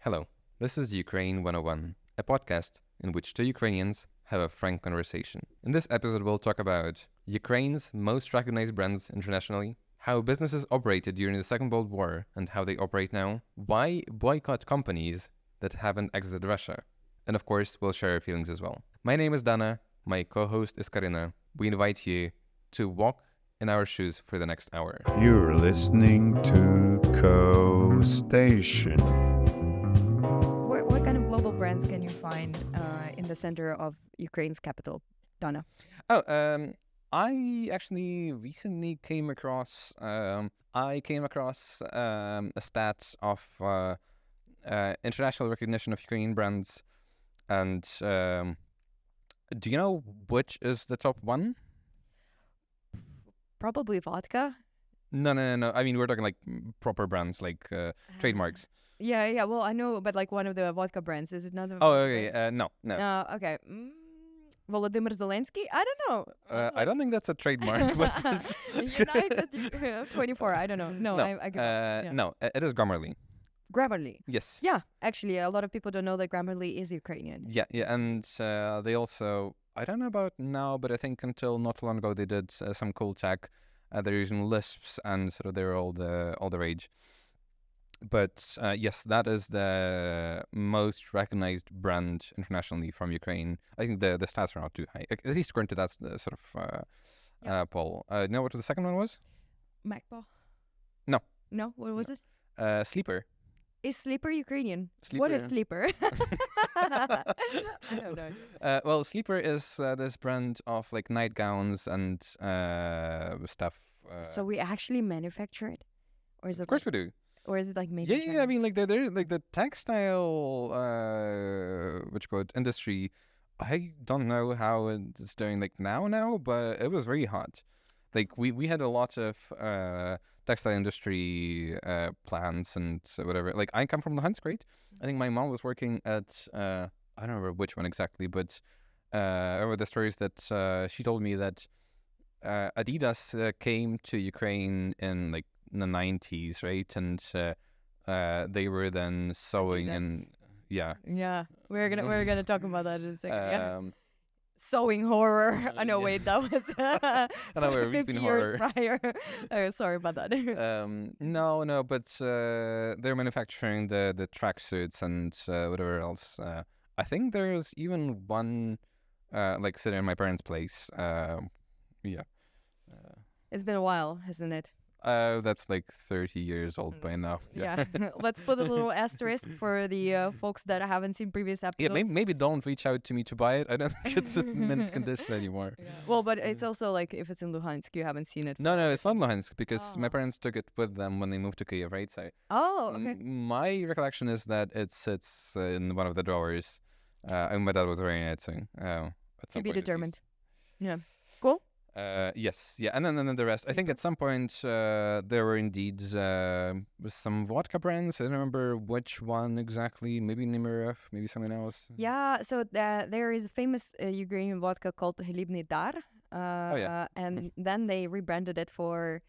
Hello, this is Ukraine 101, a podcast in which two Ukrainians have a frank conversation. In this episode, we'll talk about Ukraine's most recognized brands internationally, how businesses operated during the Second World War and how they operate now, why boycott companies that haven't exited Russia, and of course, we'll share our feelings as well. My name is Dana, my co-host is Karyna. We invite you to walk in our shoes for the next hour. You're listening to Co-Station. What kind of global brands can you find in the center of Ukraine's capital, Dana? I actually recently came across a stat of international recognition of Ukrainian brands, and do you know which is the top one? Probably vodka. No. I mean, we're talking like proper brands, like trademarks. Yeah. Well, I know, but like one of the vodka brands. Is it not? Oh, okay. No. Okay. Volodymyr Zelensky? I don't know. I don't think that's a trademark. But United 24. I don't know. No, No, I give up. Yeah. No, it is Grammarly. Grammarly. Yes. Yeah, actually, a lot of people don't know that Grammarly is Ukrainian. Yeah, and they also, I don't know about now, but I think until not long ago they did some cool tech. They're using Lisps, and sort of they're all the rage. But yes, that is the most recognized brand internationally from Ukraine. I think the stats are not too high, at least according to that sort of poll. You know what the second one was? Macball? No. No? What was it? Sleeper. Is Sleeper Ukrainian? Sleeper. What is Sleeper? I don't know. Well, Sleeper is this brand of like nightgowns and stuff. So we actually manufacture it? Or is it Of course we do. Or is it like made Yeah, in yeah. China? I mean, like they're like the textile, industry. I don't know how it's doing like now, but it was very hot. Like we had a lot of textile industry plants and whatever. Like I come from Luhansk, right? I think my mom was working at I don't remember which one exactly, but I remember the stories that she told me that Adidas came to Ukraine in like the 90s, right? And they were then sewing Adidas. and yeah. Yeah, we're gonna talk about that in a second. Yeah. Um, Sewing horror. I know. yeah. Wait, that was I know, we're 50 reaping years horror. prior. Sorry about that. No, but they're manufacturing the tracksuits and whatever else. I think there's even one like sitting in my parents' place. Yeah. It's been a while, hasn't it? That's like 30 years old by now. Yeah. Let's put a little asterisk for the folks that haven't seen previous episodes. Yeah, maybe don't reach out to me to buy it. I don't think it's in mint condition anymore. Yeah. Well, but it's also like if it's in Luhansk, you haven't seen it. No, it's not Luhansk because my Oh. parents took it with them when they moved to Kyiv, right? So Oh, okay. my recollection is that it sits in one of the drawers, and my dad was wearing it. So at To some be point at least. determined. Yeah. Cool. Yes, yeah, and then the rest. I think at some point there were indeed some vodka brands. I don't remember which one exactly. Maybe Nimirov, maybe someone else. Yeah, so there is a famous Ukrainian vodka called Helibny Dar. Yeah. And then they rebranded it for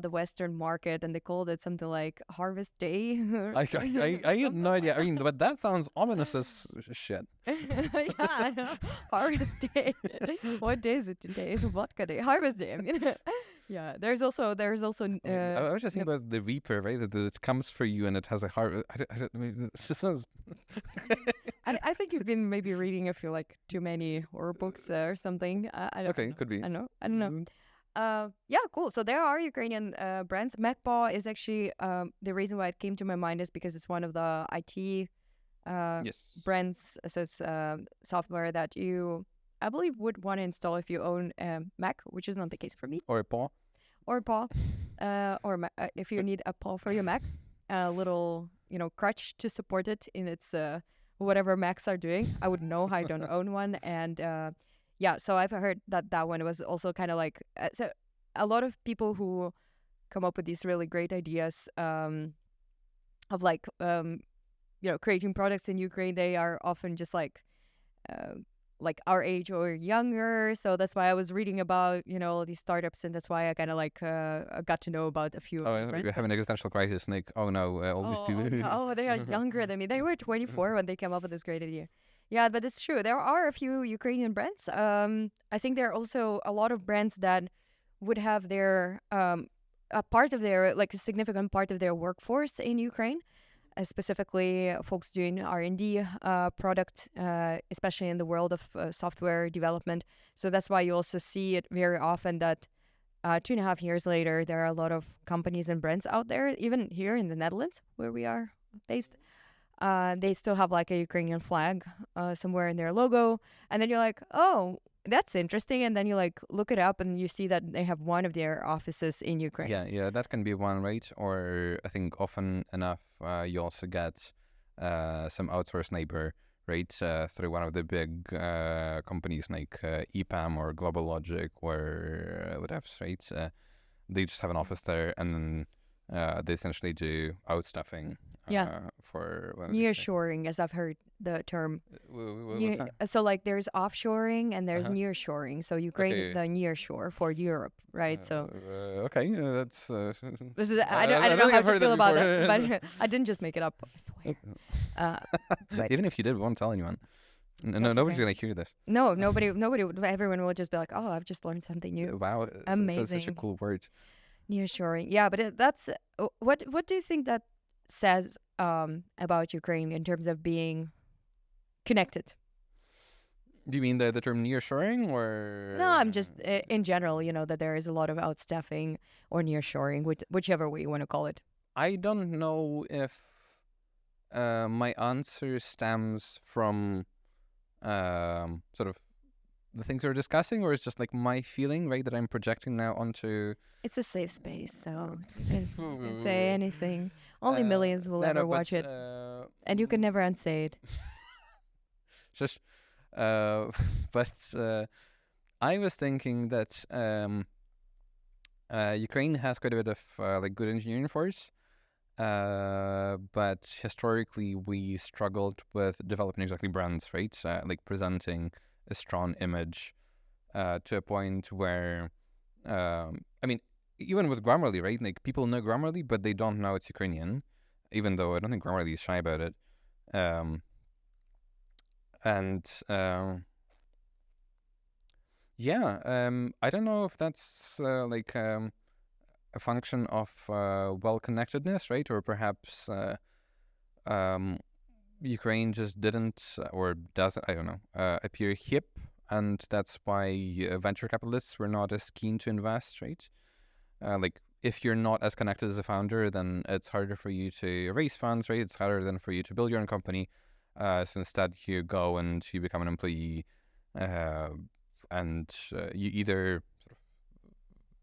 the Western market, and they called it something like Harvest Day. I had no idea. I mean, but that sounds ominous as shit. Yeah, I know. Harvest Day. What day is it today? Vodka Day. Harvest Day. I mean, yeah. There's also. I was just thinking about the Reaper, right? That it comes for you and it has a heart. I mean, it just sounds. I think you've been maybe reading a few like too many horror books or something. I don't Okay, know. could be. I don't know. Yeah, cool. So there are Ukrainian brands. Macpaw is actually the reason why it came to my mind is because it's one of the IT Yes. brands. So it's software that you, I believe, would want to install if you own Mac, which is not the case for me, Or a paw. or paw, if you need a paw for your Mac, a little crutch to support it in its whatever Macs are doing. I would know. I don't own one, and yeah, so I've heard that one was also kind of like so a lot of people who come up with these really great ideas of like creating products in Ukraine, they are often just like like our age or younger. So that's why I was reading about, all these startups, and that's why I kind of like got to know about a few of these Oh, brands. you have an existential crisis, like, oh no, all these people. No, they are younger than me. They were 24 when they came up with this great idea. Yeah, but it's true. There are a few Ukrainian brands. I think there are also a lot of brands that would have their a part of their, like, a significant part of their workforce in Ukraine, specifically folks doing R&D product, especially in the world of software development. So that's why you also see it very often that 2.5 years later, there are a lot of companies and brands out there, even here in the Netherlands, where we are based. They still have like a Ukrainian flag somewhere in their logo. And then you're like, oh, that's interesting. And then you like look it up and you see that they have one of their offices in Ukraine. Yeah, that can be one, right? Or I think often enough, you also get some outsourced labor, right? Through one of the big companies like EPAM or Global Logic or whatever, right? They just have an office there, and then they essentially do outstaffing. For Nearshoring, as I've heard the term. What's that? So like there's offshoring and there's Uh-huh. nearshoring. So Ukraine is Okay. the nearshore for Europe, right? So Okay, that's. this is I I don't don't know think how I've to heard feel that about before. it, but I didn't just make it up. I swear. But Even if you did, won't tell anyone. No, That's nobody's okay. gonna hear this. no, nobody, everyone will just be like, oh, I've just learned something new. Wow, that's such a Amazing. cool word. Nearshoring, yeah, but that's what do you think that says about Ukraine in terms of being connected? Do you mean the term nearshoring or? No, I'm just in general, that there is a lot of outstaffing or nearshoring, whichever way you want to call it. I don't know if my answer stems from sort of the things we're discussing, or it's just like my feeling, right, that I'm projecting now onto. It's a safe space, so you can say anything. Only millions will ever watch it, and you can never unsay it. Just, but I was thinking that Ukraine has quite a bit of like good engineering force, but historically we struggled with developing exactly brands, right? Like presenting a strong image to a point where, I mean, even with Grammarly, right? Like people know Grammarly, but they don't know it's Ukrainian, even though I don't think Grammarly is shy about it. I don't know if that's like a function of well-connectedness, right? Or perhaps Ukraine just didn't or doesn't, I don't know, appear hip, and that's why venture capitalists were not as keen to invest, right? Like, if you're not as connected as a founder, then it's harder for you to raise funds, right? It's harder than for you to build your own company. So instead, you go and you become an employee, and you either sort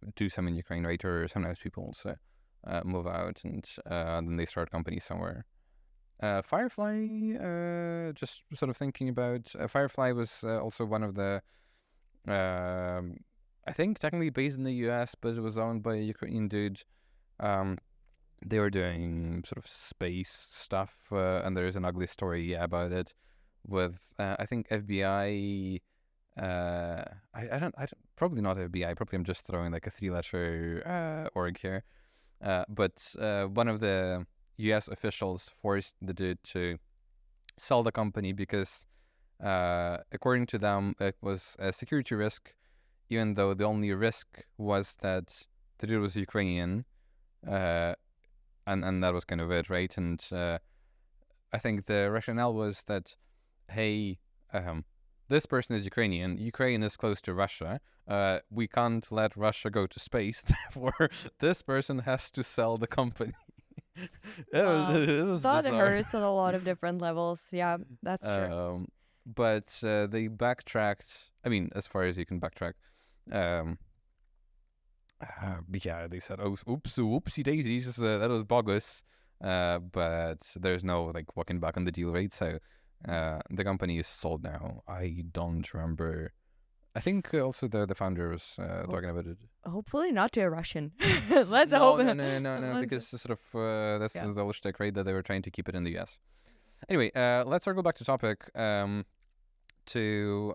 of do some in Ukraine, right? Or sometimes people also move out and then they start companies somewhere. Firefly, just sort of thinking about Firefly was also one of the, I think technically based in the US, but it was owned by a Ukrainian dude. They were doing sort of space stuff, and there's an ugly story about it with I think FBI. I don't probably not FBI. Probably I'm just throwing like a 3-letter org here. But one of the U.S. officials forced the dude to sell the company because, according to them, it was a security risk, even though the only risk was that the dude was Ukrainian, and that was kind of it, right? And I think the rationale was that, hey, this person is Ukrainian. Ukraine is close to Russia. We can't let Russia go to space. Therefore, this person has to sell the company. It was Thought it bizarre. hurts on a lot of different levels. Yeah, that's true. But they backtracked. I mean, as far as you can backtrack. Yeah, they said, "Oh, oopsie daisies, that was bogus." But there's no like walking back on the deal, right? So the company is sold now. I don't remember. I think also the founder was talking about it. Hopefully not to a Russian. Let's No, hope. no, because sort of that's the whole shtick, right? That they were trying to keep it in the US. Anyway, let's circle back to topic. to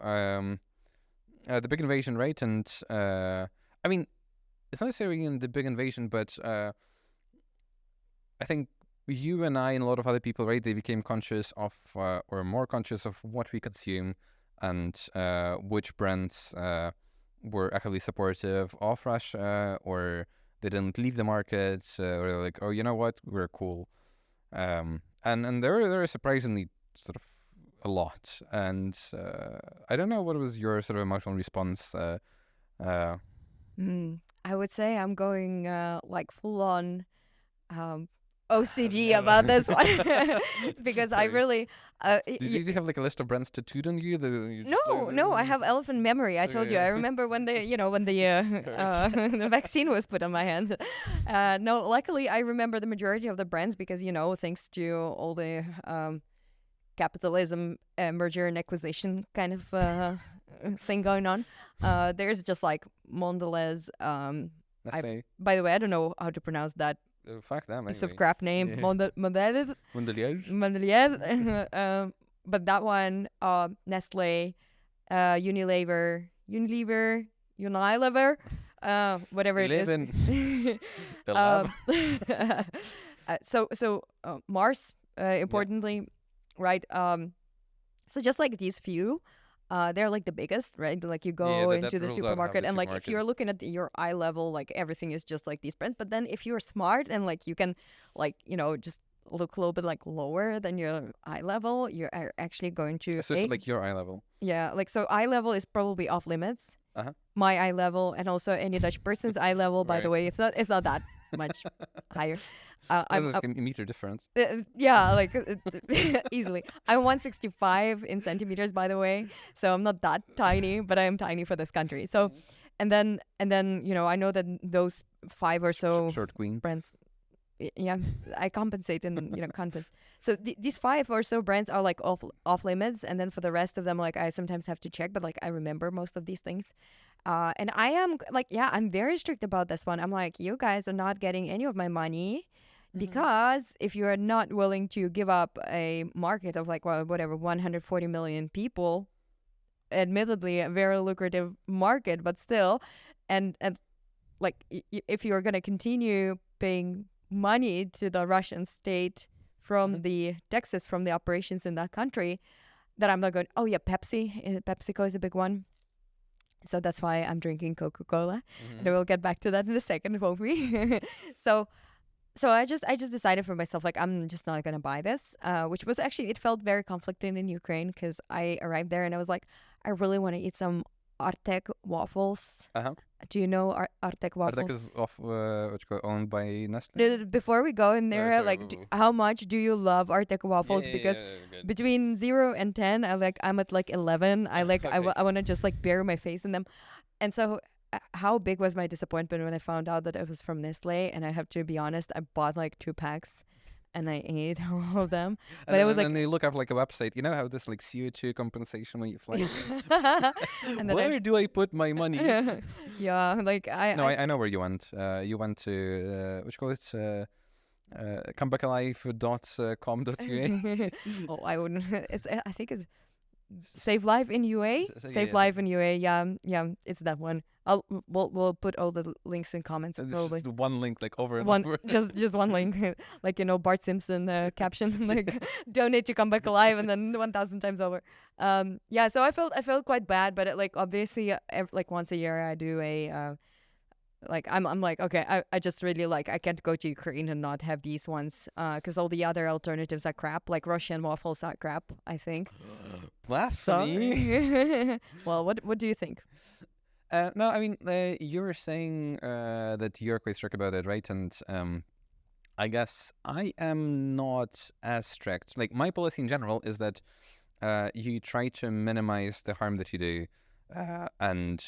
the big invasion, right? And I mean, it's not necessarily in the big invasion, but I think you and I and a lot of other people, right? They became conscious of, or more conscious of what we consume, and which brands were actively supportive of Russia, or they didn't leave the market, or they're like, oh, you know what, we're cool. And there are surprisingly sort of a lot. And I don't know, what was your sort of emotional response? I would say I'm going like full on OCD about this one because I Sorry. really Did you have like a list of brands tattooed on you? That you just no, I have elephant memory. I told you. I remember when the the vaccine was put on my hands. No, luckily I remember the majority of the brands because thanks to all the capitalism, merger and acquisition kind of thing going on. There's just like Mondelez. Nestle. By the way, I don't know how to pronounce that Fuck them. piece of Anyway. crap name. Yeah. Mondelez. Mondelez. Mondelez. But that one, Nestle, Unilever, whatever it is. So Mars, importantly, right? So just like these few, they're like the biggest, right? Like you go that into the rules out half supermarket the and like if supermarket. you're looking at your eye level, like everything is just like these brands. But then if you're smart and like you can like, just look a little bit like lower than your eye level, you're actually going to It's just like your eye level. yeah, like so eye level is probably off limits. Uh-huh. My eye level and also any Dutch person's eye level, by the Right. way, it's not that much higher. There's like a meter difference. Yeah, like easily. I'm 165 in centimeters, by the way, so I'm not that tiny, but I am tiny for this country. So, and then I know that those 5 or so Short queen. brands, yeah, I compensate in contents. So these 5 or so brands are like off limits, and then for the rest of them, like I sometimes have to check, but like I remember most of these things. And I am like, yeah, I'm very strict about this one. I'm like, you guys are not getting any of my money. Because if you are not willing to give up a market of like whatever 140 million people, admittedly a very lucrative market, but still, and like if you're gonna continue paying money to the Russian state from the taxes from the operations in that country, that I'm not going. Oh yeah, PepsiCo is a big one. So that's why I'm drinking Coca-Cola, and we'll get back to that in a second, won't we? So I just decided for myself, like, I'm just not gonna buy this, which was actually, it felt very conflicting in Ukraine because I arrived there and I was like, I really want to eat some Artek waffles. Do you know Artek waffles? Artek is owned by Nestle. Before we go in there, sorry, like, how much do you love Artek waffles? Yeah, Because good. between 0 and 10, I'm at like 11. I like Okay. I want to just like bury my face in them, and so. How big was my disappointment when I found out that it was from Nestle? And I have to be honest, I bought like 2 packs and I ate all of them. But it was like, and they look up like a website. You know how this like CO2 compensation when you fly. and then Where do I put my money? yeah, like I know where you went. You went to what you call it? Comebackalive.com.ua. Oh, I wouldn't. I think it's Save Life in UA. Save Life in UA. Yeah, it's that one. We'll put all the links in comments It's probably. just one link, like over and One over. just one link, like Bart Simpson caption, like donate to Come Back Alive, and then 1,000 times over. Yeah, so I felt quite bad, but like obviously, like once a year I do a. Like I'm like, okay, I just really like, I can't go to Ukraine and not have these ones, because all the other alternatives are crap. Like Russian waffles are crap, I think. Blasphemy. Well, what do you think? No, I mean, you were saying that you're quite strict about it, right? And I guess I am not as strict. Like, my policy in general is that you try to minimize the harm that you do. And,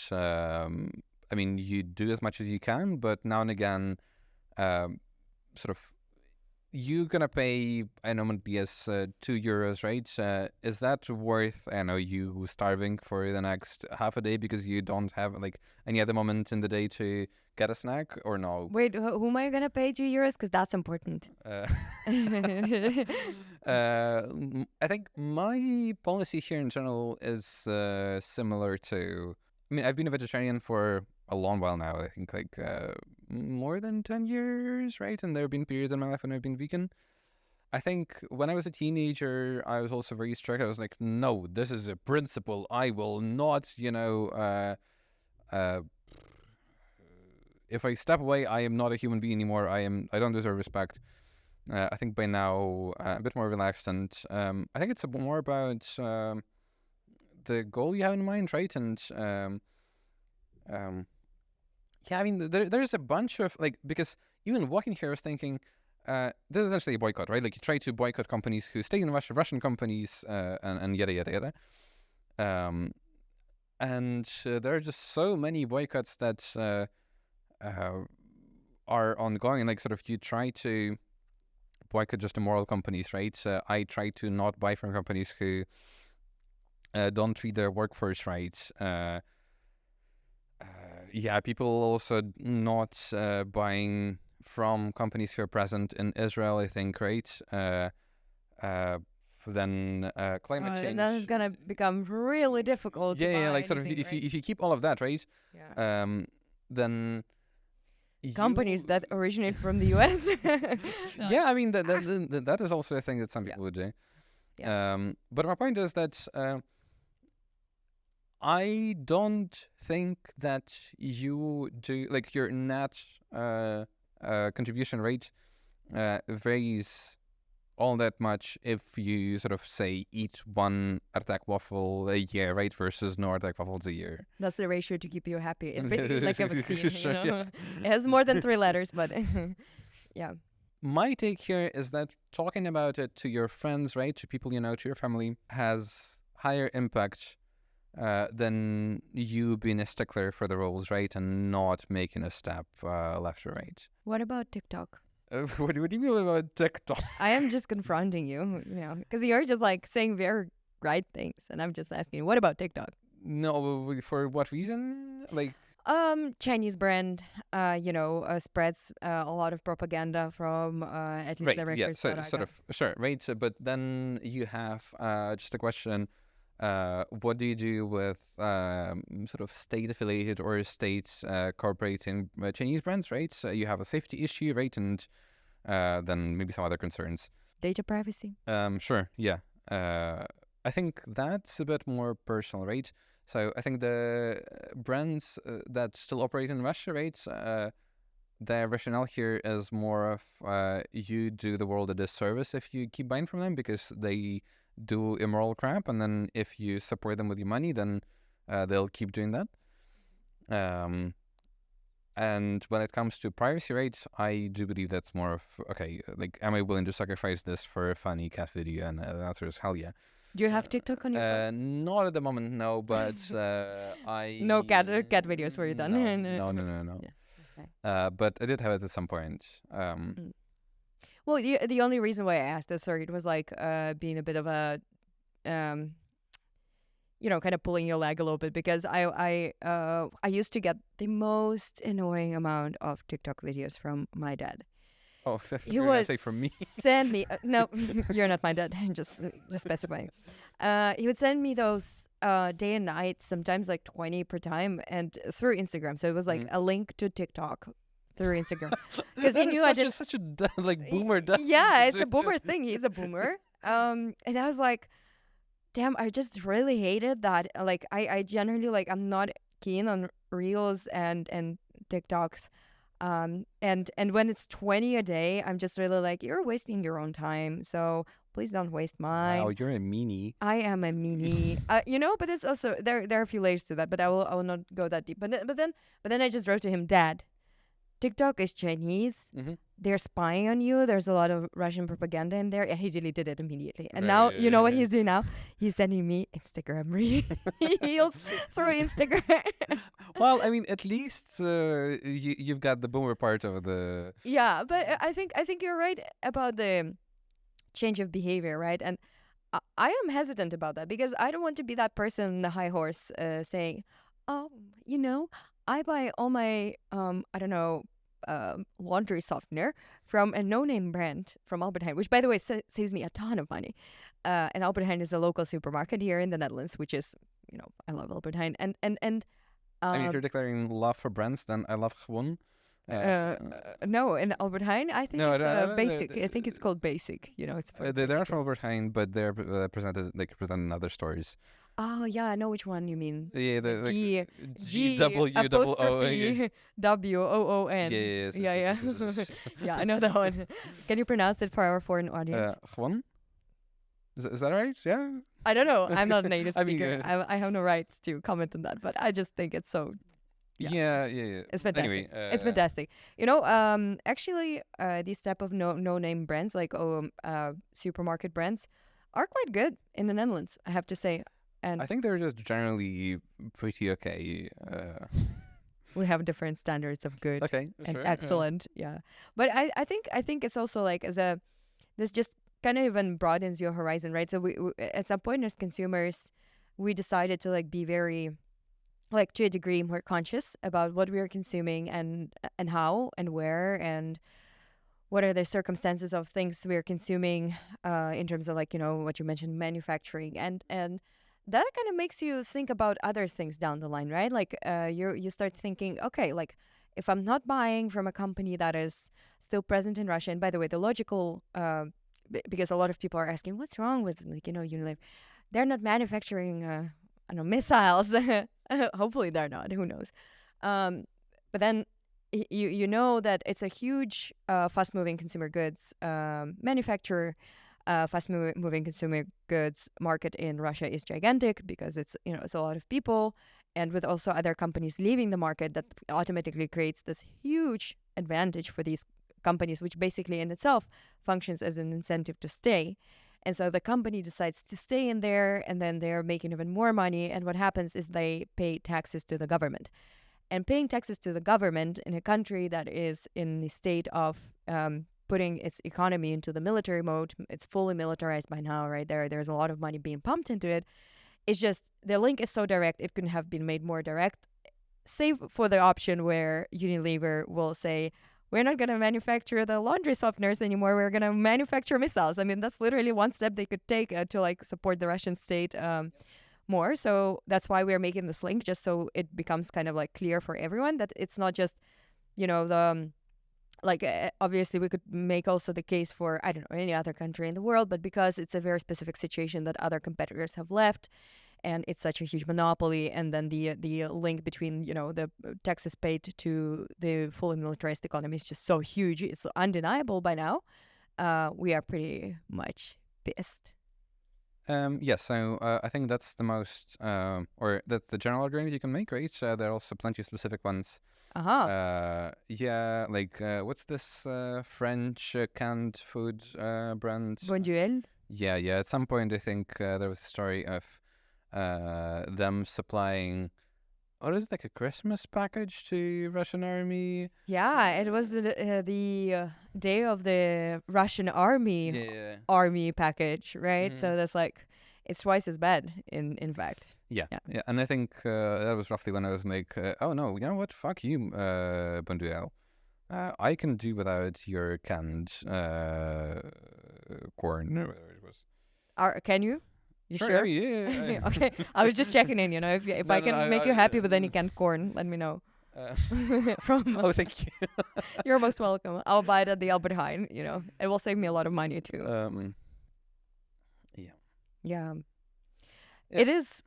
I mean, you do as much as you can, but now and again, sort of, you're gonna pay, I know it be as €2, right? Is that worth, I know, you starving for the next half a day because you don't have like any other moment in the day to get a snack, or no? Wait, who am I gonna pay €2? Because that's important. I think my policy here in general is similar to. I mean, I've been a vegetarian for a long while now. I think like more than 10 years, right? And there have been periods in my life when I've been vegan. I think when I was a teenager, I was also very strict. I was like, no, this is a principle. I will not, if I step away, I am not a human being anymore. I don't deserve respect. I think by now a bit more relaxed, and I think it's more about the goal you have in mind, right? And yeah, I mean, there's a bunch of because even walking here, I was thinking, this is essentially a boycott, right? Like you try to boycott companies who stay in Russia, Russian companies, and yada yada yada. And there are just so many boycotts that are ongoing. Like sort of, you try to boycott just immoral companies, right? I try to not buy from companies who don't treat their workforce right. Yeah, people also not buying from companies who are present in Israel, I think, right? Then climate change. That is gonna become really difficult. Yeah, to yeah, buy like sort of anything, right? if you keep all of that, right? Yeah. Then Companies that originate from the US. Yeah, I mean that is also a thing that some people would do. Yeah. But my point is that I don't think that you do like your net contribution rate varies all that much if you sort of say eat one Artak waffle a year, right, versus no Artak waffles a year. That's the ratio to keep you happy. It's basically like a vaccine, Sure, you know? yeah. It has more than 3 letters, but yeah. My take here is that talking about it to your friends, right, to people you know, to your family, has higher impact than you being a stickler for the rules, right, and not making a step left or right. What about TikTok? What do you mean about TikTok? I am just confronting you, because you're just like saying very right things, and I'm just asking, what about TikTok? No, for what reason? Like, Chinese brand, spreads a lot of propaganda from at least right, the yeah, records so that I sort got. of, sure, right. So, but then you have just a question. What do you do with sort of state-affiliated or states cooperating Chinese brands, right? So you have a safety issue, right? And then maybe some other concerns. Data privacy. Sure, yeah. I think that's a bit more personal, right? So I think the brands that still operate in Russia, right? Their rationale here is more of you do the world a disservice if you keep buying from them because they do immoral crap, and then if you support them with your money, then they'll keep doing that. And when it comes to privacy rates, I do believe that's more of, okay, like, am I willing to sacrifice this for a funny cat video? And the answer is hell yeah. Do you have TikTok on your phone? Not at the moment, no, but I... No cat videos for you then? No. Yeah, okay. But I did have it at some point. Well, the only reason why I asked this, sorry, it was like being a bit of a, kind of pulling your leg a little bit because I used to get the most annoying amount of TikTok videos from my dad. Oh, He would say from me. send me no, you're not my dad. just specifying. He would send me those day and night, sometimes like 20 per time, and through Instagram. So it was like a link to TikTok through Instagram because he knew I didn't. Such a like boomer. Yeah, it's a boomer thing. He's a boomer. And I was like, damn, I just really hated that. Like, I generally like I'm not keen on reels and TikToks. And when it's 20 a day, I'm just really like, you're wasting your own time. So please don't waste mine. Wow, you're a meanie. I am a meanie. But it's also there are a few layers to that, but I will not go that deep. But then I just wrote to him, Dad, TikTok is Chinese. Mm-hmm. They're spying on you. There's a lot of Russian propaganda in there. And he deleted it immediately. And Right, now, yeah, you know what yeah. he's doing now? He's sending me Instagram reels through Instagram. Well, I mean, at least you've got the boomer part of the... Yeah, but I think you're right about the change of behavior, right? And I am hesitant about that because I don't want to be that person on the high horse saying, oh, I buy all my, laundry softener from a no-name brand from Albert Heijn, which, by the way, saves me a ton of money. And Albert Heijn is a local supermarket here in the Netherlands, which is, I love Albert Heijn. And I mean, if you're declaring love for brands, then I love Gewoon. no, in Albert Heijn, I think No, it's Basic. I think it's called Basic. It's for they're basic. from Albert Heijn, but they're presented in other stores. Oh yeah, I know which one you mean. Yeah, G W apostrophe WOON. Yes. Yeah. Yeah, I know that one. Can you pronounce it for our foreign audience? Gewoon? Is that right? Yeah. I don't know. I'm not a native I mean, speaker. I have no right to comment on that, but I just think it's so. Yeah. It's fantastic. Anyway, it's fantastic. Actually, these type of no-name brands like supermarket brands are quite good in the Netherlands, I have to say. And I think they're just generally pretty okay. we have different standards of good Okay, and sure, excellent. Yeah. But I think it's also like this just kind of even broadens your horizon, right? So we at some point as consumers, we decided to like be very, like to a degree, more conscious about what we are consuming and how and where and what are the circumstances of things we are consuming in terms of like, what you mentioned, manufacturing and that kind of makes you think about other things down the line, right? Like you start thinking, okay, like if I'm not buying from a company that is still present in Russia, and by the way, the logical, because a lot of people are asking, what's wrong with like, Unilever? They're not manufacturing, I don't know, missiles. Hopefully they're not, who knows? But then you know that it's a huge fast-moving consumer goods manufacturer. Fast-moving consumer goods market in Russia is gigantic because it's a lot of people, and with also other companies leaving the market, that automatically creates this huge advantage for these companies, which basically in itself functions as an incentive to stay. And so the company decides to stay in there, and then they're making even more money. And what happens is they pay taxes to the government. And paying taxes to the government in a country that is in the state of putting its economy into the military mode, it's fully militarized by now, right? There's a lot of money being pumped into it. It's just the link is so direct, it couldn't have been made more direct, save for the option where Unilever will say, we're not going to manufacture the laundry softeners anymore, we're going to manufacture missiles. I mean, that's literally one step they could take to like support the Russian state more. So that's why we're making this link, just so it becomes kind of like clear for everyone that it's not just, the like obviously we could make also the case for, I don't know, any other country in the world, but because it's a very specific situation that other competitors have left and it's such a huge monopoly, and then the link between the taxes paid to the fully militarized economy is just so huge, it's undeniable by now. We are pretty much pissed. Yes, so I think that's the most, or that's the general agreement you can make, right? There are also plenty of specific ones. Yeah, like what's this French canned food brand? Bonduelle. Yeah. At some point, I think there was a story of them supplying, what is it, like a Christmas package to Russian army? Yeah, it was the day of the Russian army army package, right? So that's like, it's twice as bad in fact. Yeah. And I think that was roughly when I was like, oh no, you know what? Fuck you, Bonduelle. I can do without your canned corn, or whatever it was. Can you? You Sure? sure? Yeah. Okay, I was just checking in. If I can make you happy with any canned corn, let me know. Oh, thank you. You're most welcome. I'll buy it at the Albert Heijn. It will save me a lot of money too. Yeah. It is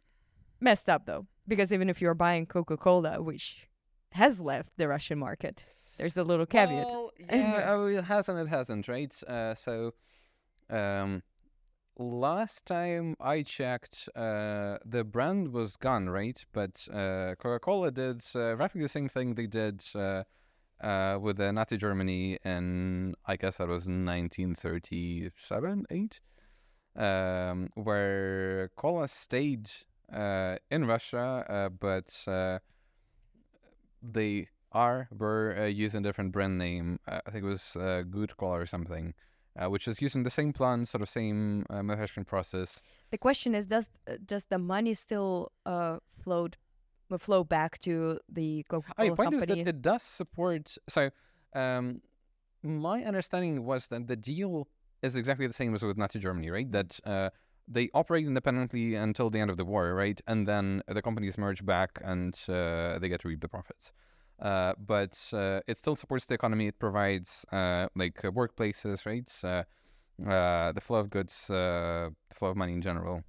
messed up though, because even if you're buying Coca-Cola, which has left the Russian market, there's a little caveat. Well, yeah, it has and it hasn't, right? So last time I checked, the brand was gone, right? But Coca-Cola did roughly the same thing they did with the Nazi Germany in, I guess that was 1937, 8, where cola stayed in Russia, but they were using a different brand name. I think it was Good Cola or something, which is using the same plant, sort of same manufacturing process. The question is, does the money still flow back to the Coca-Cola Point company? is that it does support. So My understanding was that the deal is exactly the same as with Nazi Germany, right? That they operate independently until the end of the war, right? And then the companies merge back and they get to reap the profits. But it still supports the economy. It provides workplaces, right? The flow of goods, the flow of money in general.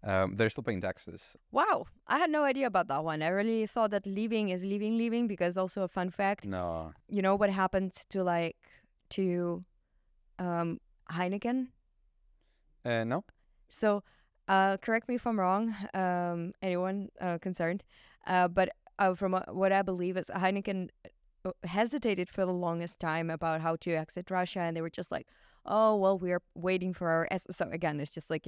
They're still paying taxes. Wow, I had no idea about that one. I really thought that leaving is leaving, because also a fun fact, No. you know what happened to Heineken? No? So, correct me if I'm wrong, anyone concerned, but from what I believe is Heineken hesitated for the longest time about how to exit Russia, and they were just like, oh, well, we're waiting for our so again, it's just like,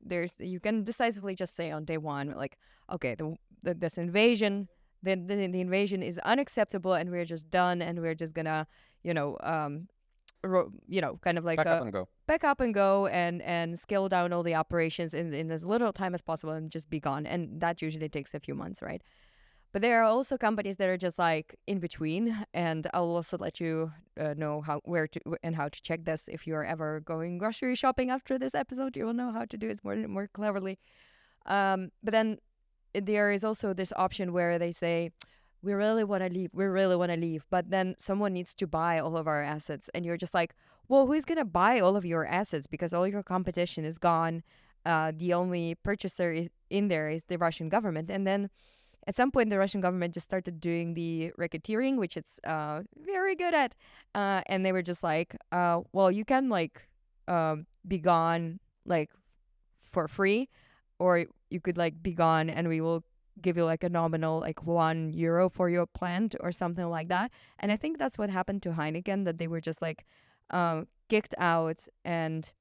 there's, you can decisively just say on day one, like, okay, this invasion, the invasion is unacceptable, and we're just done, and we're just gonna, kind of like Pack up and go. back up and go, and scale down all the operations in as little time as possible and just be gone. And that usually takes a few months, right? But there are also companies that are just like in between, and I'll also let you know where to and how to check this. If you're ever going grocery shopping after this episode, you will know how to do it more cleverly. But then there is also this option where they say, we really want to leave, but then someone needs to buy all of our assets, and you're just like, well, who's gonna buy all of your assets, because all your competition is gone. The only purchaser in there is the Russian government. And then at some point, the Russian government just started doing the racketeering, which it's very good at. And they were just like, well, you can be gone for free, or you could be gone and we will give you a nominal €1 for your plant or something like that. And I think that's what happened to Heineken, that they were just kicked out, and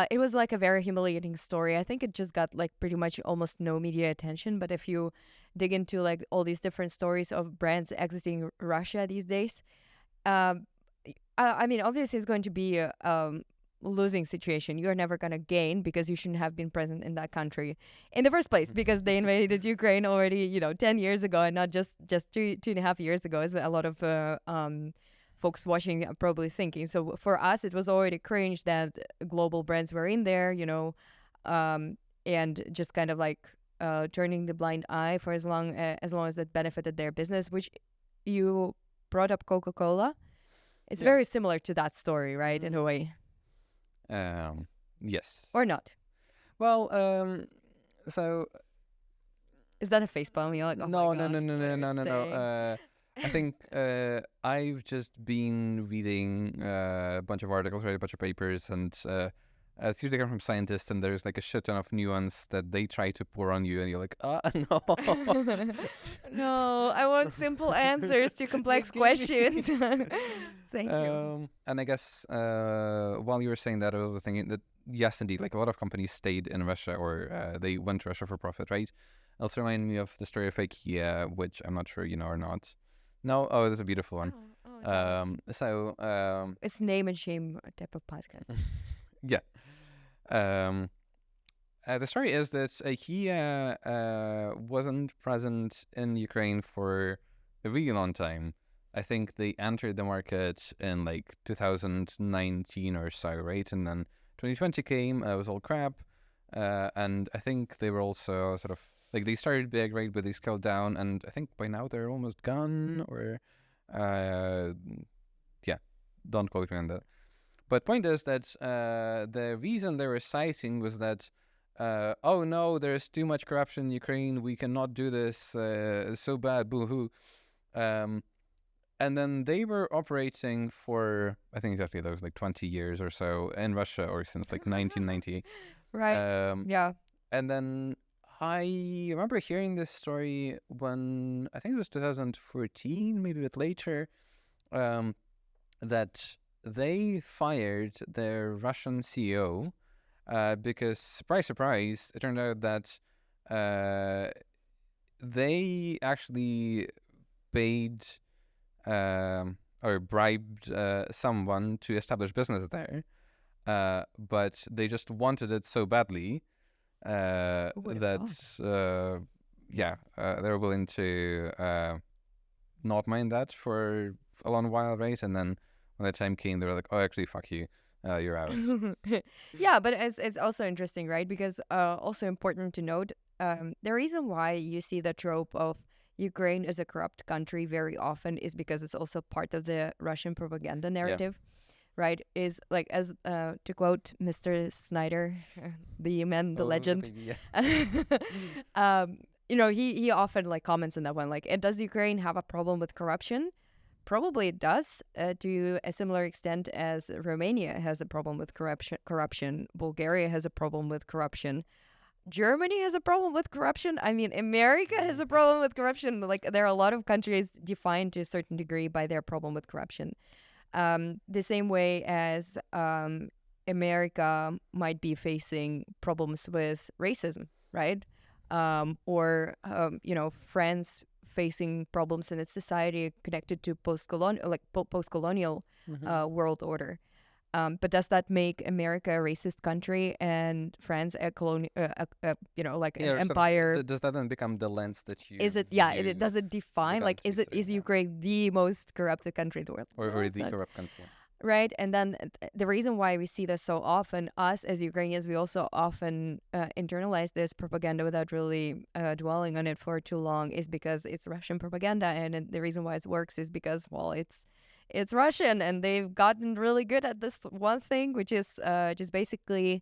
it was a very humiliating story. I think it just got pretty much almost no media attention. But if you dig into all these different stories of brands exiting Russia these days, I mean, obviously it's going to be a losing situation. You're never going to gain, because you shouldn't have been present in that country in the first place, because they invaded Ukraine already 10 years ago, and not just 2.5 years ago, as a lot of folks watching are probably thinking. So for us, it was already cringe that global brands were in there, and just kind of turning the blind eye for as long as that benefited their business. Which you brought up Coca-Cola. It's very similar to that story, right? In a way. Yes. Or not? Well, so is that a facepalm? You're like, oh no, my gosh, no. I think I've just been reading a bunch of articles, read a bunch of papers, and it's usually come from scientists, and there's a shit ton of nuance that they try to pour on you, and you're like, no. No, I want simple answers to complex questions. Thank you. And I guess while you were saying that, I was thinking that, yes, indeed, a lot of companies stayed in Russia, or they went to Russia for profit, right? It also reminded me of the story of IKEA, which I'm not sure you know or not. No? Oh, that's a beautiful one. It's name and shame type of podcast. Yeah. The story is that IKEA wasn't present in Ukraine for a really long time. I think they entered the market in 2019 or so, right? And then 2020 came, it was all crap. And I think they were also sort of they started big, right? But they scaled down, and I think by now they're almost gone, or don't quote me on that. But point is that the reason they were citing was that, oh no, there's too much corruption in Ukraine, we cannot do this, it's so bad, boo-hoo. And then they were operating for, I think exactly those 20 years or so in Russia, or since 1990. Right. Yeah. And then I remember hearing this story when, I think it was 2014, maybe a bit later, that they fired their Russian CEO because, surprise, surprise, it turned out that they actually paid or bribed someone to establish business there, but they just wanted it so badly that they were willing to not mind that for a long while, right? And then when the time came, they were like, "Oh, actually, fuck you, you're out." Yeah, but it's also interesting, right? Because also important to note, the reason why you see the trope of Ukraine as a corrupt country very often is because it's also part of the Russian propaganda narrative, right? Is like, as to quote Mr. Snyder, the man, the Oh, legend. baby, yeah. He often like comments on that one, like, does Ukraine have a problem with corruption? Probably it does, to a similar extent as Romania has a problem with corruption. Bulgaria has a problem with corruption. Germany has a problem with corruption. I mean, America has a problem with corruption. Like, there are a lot of countries defined to a certain degree by their problem with corruption. The same way as America might be facing problems with racism, right? Or France facing problems in its society connected to post-colonial world order. But does that make America a racist country and France a an Yeah, or sort of, empire? does that then become the lens that you Is it? view It does it define? the Like, country is through, yeah. Ukraine the most corrupted country in the world? or No, it's the not. corrupt country? Right, and then the reason why we see this so often, us as Ukrainians, we also often internalize this propaganda without really dwelling on it for too long, is because it's Russian propaganda, and the reason why it works is because, well, it's Russian, and they've gotten really good at this one thing, which is just basically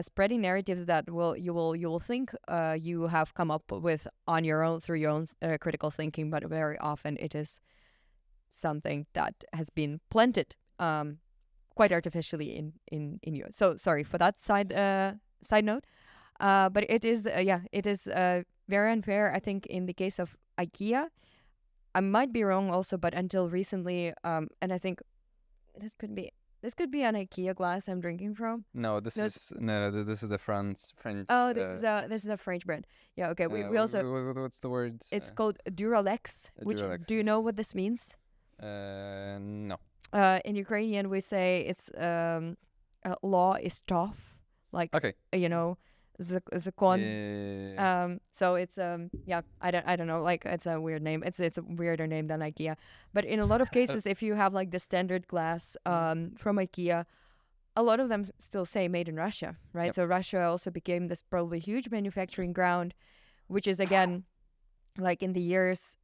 spreading narratives that you will think you have come up with on your own through your own critical thinking, but very often it is something that has been planted quite artificially in you. So sorry for that side note. But it is very unfair. I think in the case of IKEA, I might be wrong also, but until recently, and I think this could be an IKEA glass I'm drinking from. No, this is the French. Oh, this is a French brand. Yeah, okay. We also, what's the word? it's called Duralex. Which, Duralex, do you know what this means? No. In Ukrainian, we say it's law is tough, like, Okay. zakon. Yeah. So it's I don't know, like, it's a weird name. It's a weirder name than IKEA. But in a lot of cases, if you have like the standard glass from IKEA, a lot of them still say made in Russia, right? Yep. So Russia also became this probably huge manufacturing ground, which is again like in the years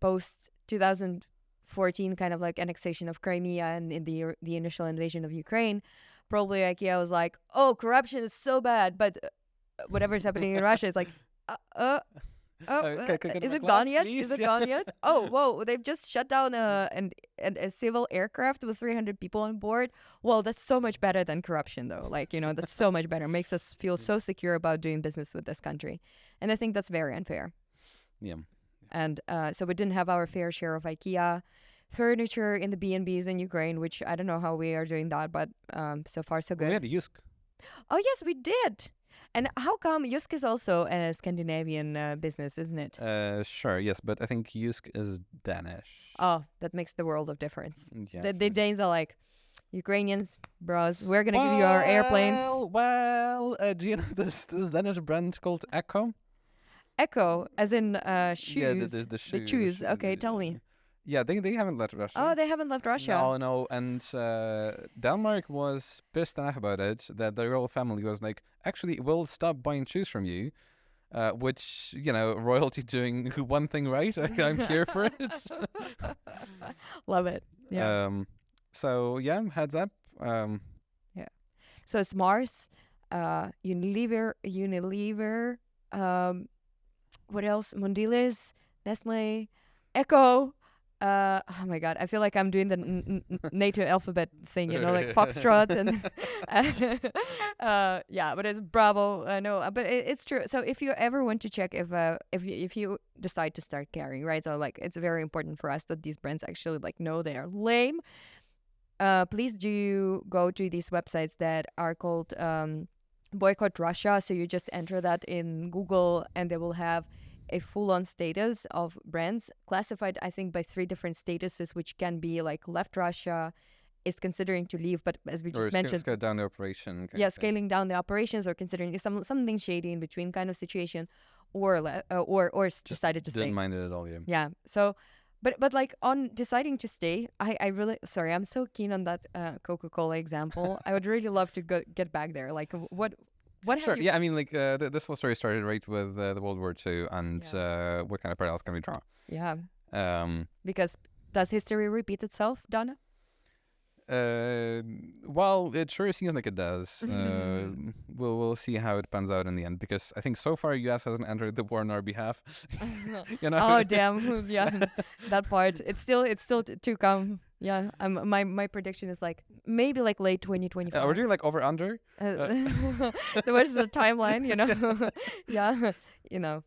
post 2014, kind of like annexation of Crimea and in the initial invasion of Ukraine. Probably IKEA was like, oh, corruption is so bad, but whatever's happening in Russia is like, is it gone yet? Is it gone yet? Oh, whoa, they've just shut down a civil aircraft with 300 people on board. Well, that's so much better than corruption, though. Like, that's so much better. Makes us feel so secure about doing business with this country. And I think that's very unfair. Yeah. And so we didn't have our fair share of IKEA furniture in the B&Bs in Ukraine, which I don't know how we are doing that, but so far so good. We had Yusk. Oh, yes, we did. And how come Yusk is also a Scandinavian business, isn't it? Sure, yes, but I think Yusk is Danish. Oh, that makes the world of difference. Yeah, The Danes are like, Ukrainians, bros, we're going to give you our airplanes. Well, do you know this Danish brand called Echo? Echo, as in shoes. Yeah, the shoes. The shoes. Okay, tell me. Yeah, they haven't left Russia. Oh, they haven't left Russia. No, and Denmark was pissed off about it, that the royal family was like, actually, we'll stop buying shoes from you, which, royalty doing one thing right, I'm here for it. Love it. Yeah. So, yeah, heads up. Yeah. So it's Mars, Unilever, what else? Mondelez, Nestle, Echo. Oh my god, I feel like I'm doing the NATO alphabet thing, like Foxtrot and yeah, but it's Bravo. No, but it's true. So if you ever want to check if you decide to start carrying, right? So like it's very important for us that these brands actually like know they are lame. Please do go to these websites that are called Boycott Russia. So you just enter that in Google, and they will have a full-on status of brands classified, I think, by 3 different statuses, which can be like left Russia, is considering to leave, but as we just mentioned, scale down the operation. Scaling down the operations, or considering something shady in between kind of situation, or decided to stay. Didn't mind it at all, yeah. Yeah. So But like on deciding to stay, I really sorry, I'm so keen on that Coca-Cola example. I would really love to get back there. Like what Sure. have you? Yeah. I mean, like this whole story started right with the World War II, and Yeah. what kind of parallels can we draw? Yeah, Um, because does history repeat itself, Donna? uh, well, it sure seems like it does. We'll see how it pans out in the end, because I think so far U.S. hasn't entered the war on our behalf. You know. Oh damn! Yeah, that part. It's still to come. Yeah, my prediction is like maybe like late We're 2025. doing like over under. What's the timeline? You know, yeah, you know.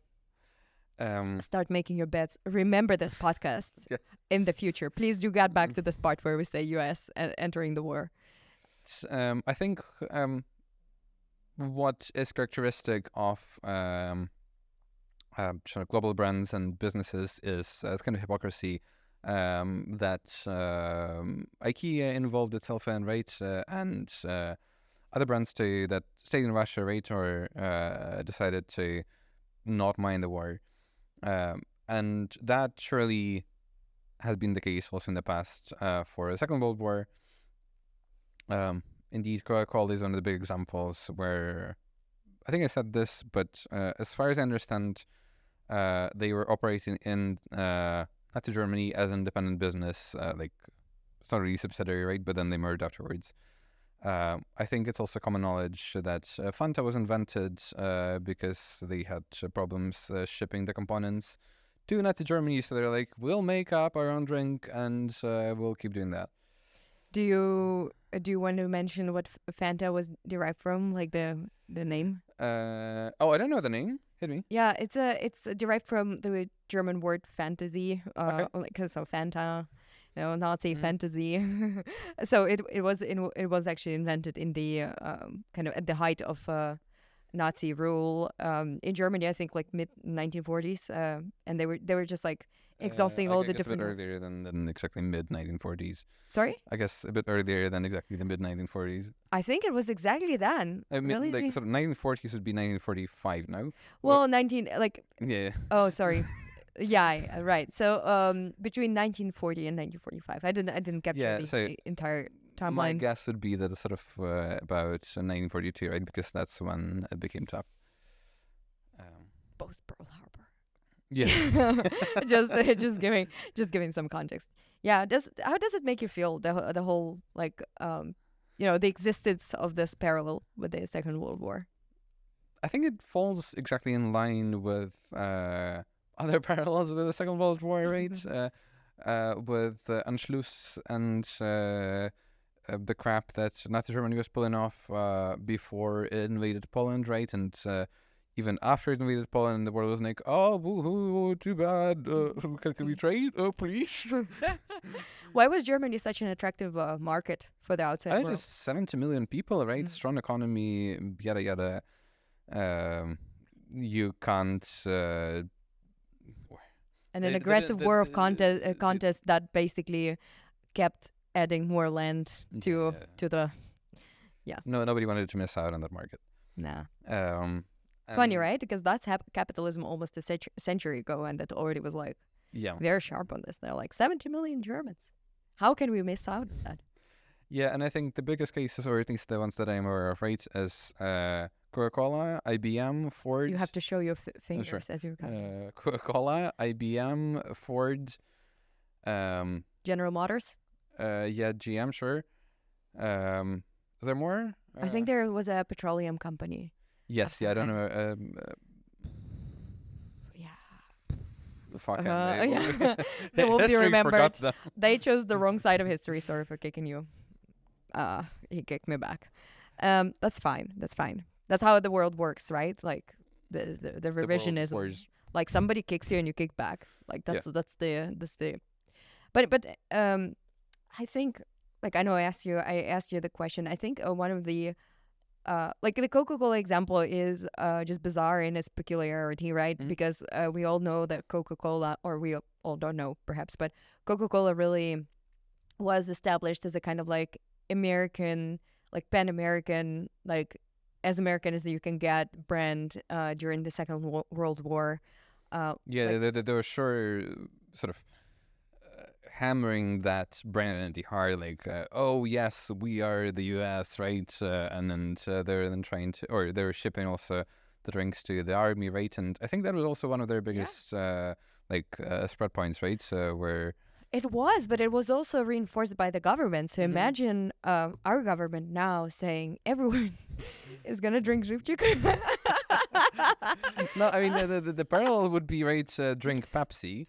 Um, Start making your bets. Remember this podcast Yeah. in the future. Please do get back to this part where we say U.S. Entering the war. I think what is characteristic of sort of global brands and businesses is it's kind of hypocrisy that IKEA involved itself in, right? And other brands too that stayed in Russia, right, or decided to not mind the war. And that surely has been the case also in the past for the Second World War. Indeed, Coca-Cola is one of the big examples where I think I said this, but as far as I understand, they were operating in Nazi Germany as an independent business. Like it's not really a subsidiary, right? But then they merged afterwards. I think it's also common knowledge that Fanta was invented because they had problems shipping the components to Nazi Germany. So they're like, we'll make up our own drink and we'll keep doing that. Do you want to mention what Fanta was derived from, like the name? I don't know the name. Hit me. Yeah, it's derived from the German word fantasy, Okay. like so Fanta, Nazi fantasy. So it was actually invented in the kind of at the height of Nazi rule in Germany. I think like mid 1940s, and they were just like exhausting all the I guess a bit different. earlier than exactly mid 1940s. Sorry, I guess a bit earlier than exactly the mid 1940s. I think it was exactly then. I mean, Really? like sort of 1940s would be 1945 now. Well, 19 like Yeah. oh sorry. Yeah, right. So between 1940 and 1945. I didn't capture Yeah, the so entire My timeline. guess would be that it's sort of about 1942, right? Because that's when it became tough. Post Pearl Harbor. Yeah. just giving some context. Yeah, how does it make you feel, the whole like the existence of this parallel with the Second World War? I think it falls exactly in line with other parallels with the Second World War, right? With Anschluss and the crap that Nazi Germany was pulling off before it invaded Poland, right? And even after it invaded Poland, the world was like, oh, boo-hoo, too bad. Can we trade? Oh, please. Why was Germany such an attractive market for the outside world? Just 70 million people, right? Strong economy, yada, yada. You can't... And an the- aggressive the- war of the- contest that basically kept adding more land to the No, nobody wanted to miss out on that market. nah. And- Funny, right? Because that's capitalism almost a century ago, and it already was like Yeah. very sharp on this. They're like 70 million Germans. How can we miss out on that? Yeah, and I think the biggest cases, or at least the ones that I'm aware of, right, is Coca-Cola, IBM, Ford. You have to show your fingers as you're coming. Coca-Cola, IBM, Ford, General Motors. yeah, GM, sure. Is there more? I think there was a petroleum company. Yes, yeah, I don't know. Yeah. Fuck. Yeah. They will be History remembered. forgot them. They chose the wrong side of history. Sorry for kicking you. He kicked me back. That's fine. That's fine. That's how the world works, right? Like the world revisionism. wars. Like somebody kicks you and you kick back. Like Yeah. that's the. But I think, like, I know I asked you the question. I think one of the like the Coca-Cola example is just bizarre in its peculiarity, right? Mhm. Because we all know that Coca-Cola, or we all don't know perhaps, but Coca-Cola really was established as a kind of like American, like Pan-American, like as American as you can get brand during the Second World War. Yeah, like- there were sure sort of hammering that brand identity hard, like, oh yes, we are the US, right? And then they're then trying to, or they're shipping also the drinks to the army, right? And I think that was also one of their biggest spread points, right? Where It was, but it was also reinforced by the government. So Mhm. imagine our government now saying everyone is gonna drink Żywczyk. no, I mean the parallel would be right. Drink Pepsi,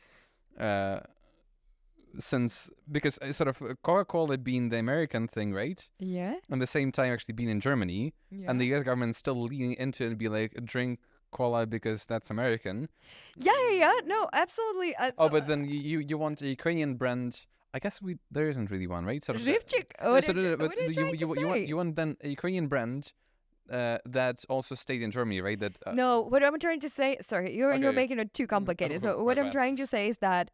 because sort of Coca-Cola being the American thing, right? Yeah. And the same time actually being in Germany, and the U.S. government still leaning into it and be like, drink cola because that's American. Yeah. No, absolutely. But then you want a Ukrainian brand. I guess there isn't really one, right? Sort of. Żywczyk. What you want then a Ukrainian brand that also stayed in Germany, right? That No, what I'm trying to say. Sorry, you're Okay. making it too complicated. So My what I'm bad. trying to say is that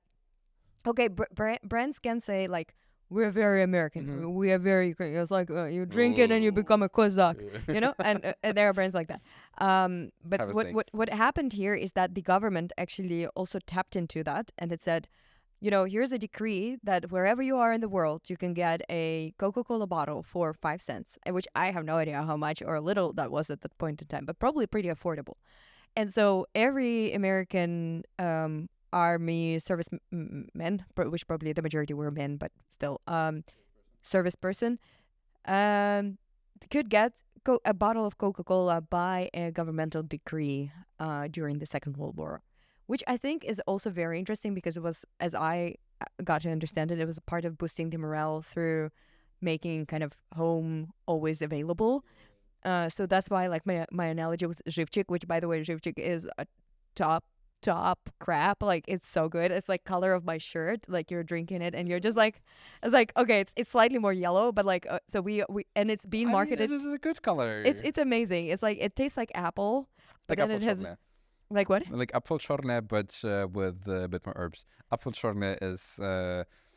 okay, brands can say like we're very American, Mhm. we are very Ukrainian. It's like you drink it and you become a Kozak, you know. And there are brands like that. But Have a what, steak. what happened here is that the government actually also tapped into that, and it said, you know, here's a decree that wherever you are in the world, you can get a Coca-Cola bottle for 5 cents, which I have no idea how much or little that was at that point in time, but probably pretty affordable. And so every American army service men, which probably the majority were men, but still, service person, could get a bottle of Coca-Cola by a governmental decree during the Second World War, which I think is also very interesting because it was, as I got to understand it, it was a part of boosting the morale through making kind of home always available. So that's why, like my analogy with Żywczyk, which by the way, Żywczyk is a top crap. Like it's so good. It's like color of my shirt. Like you're drinking it and you're just like, it's like okay, it's slightly more yellow, but like so we and it's being marketed. I mean, it is a good color. It's amazing. It's like it tastes like apple, but like then it has like what? Like apfelschorle, but with a bit more herbs. Apfelschorle is.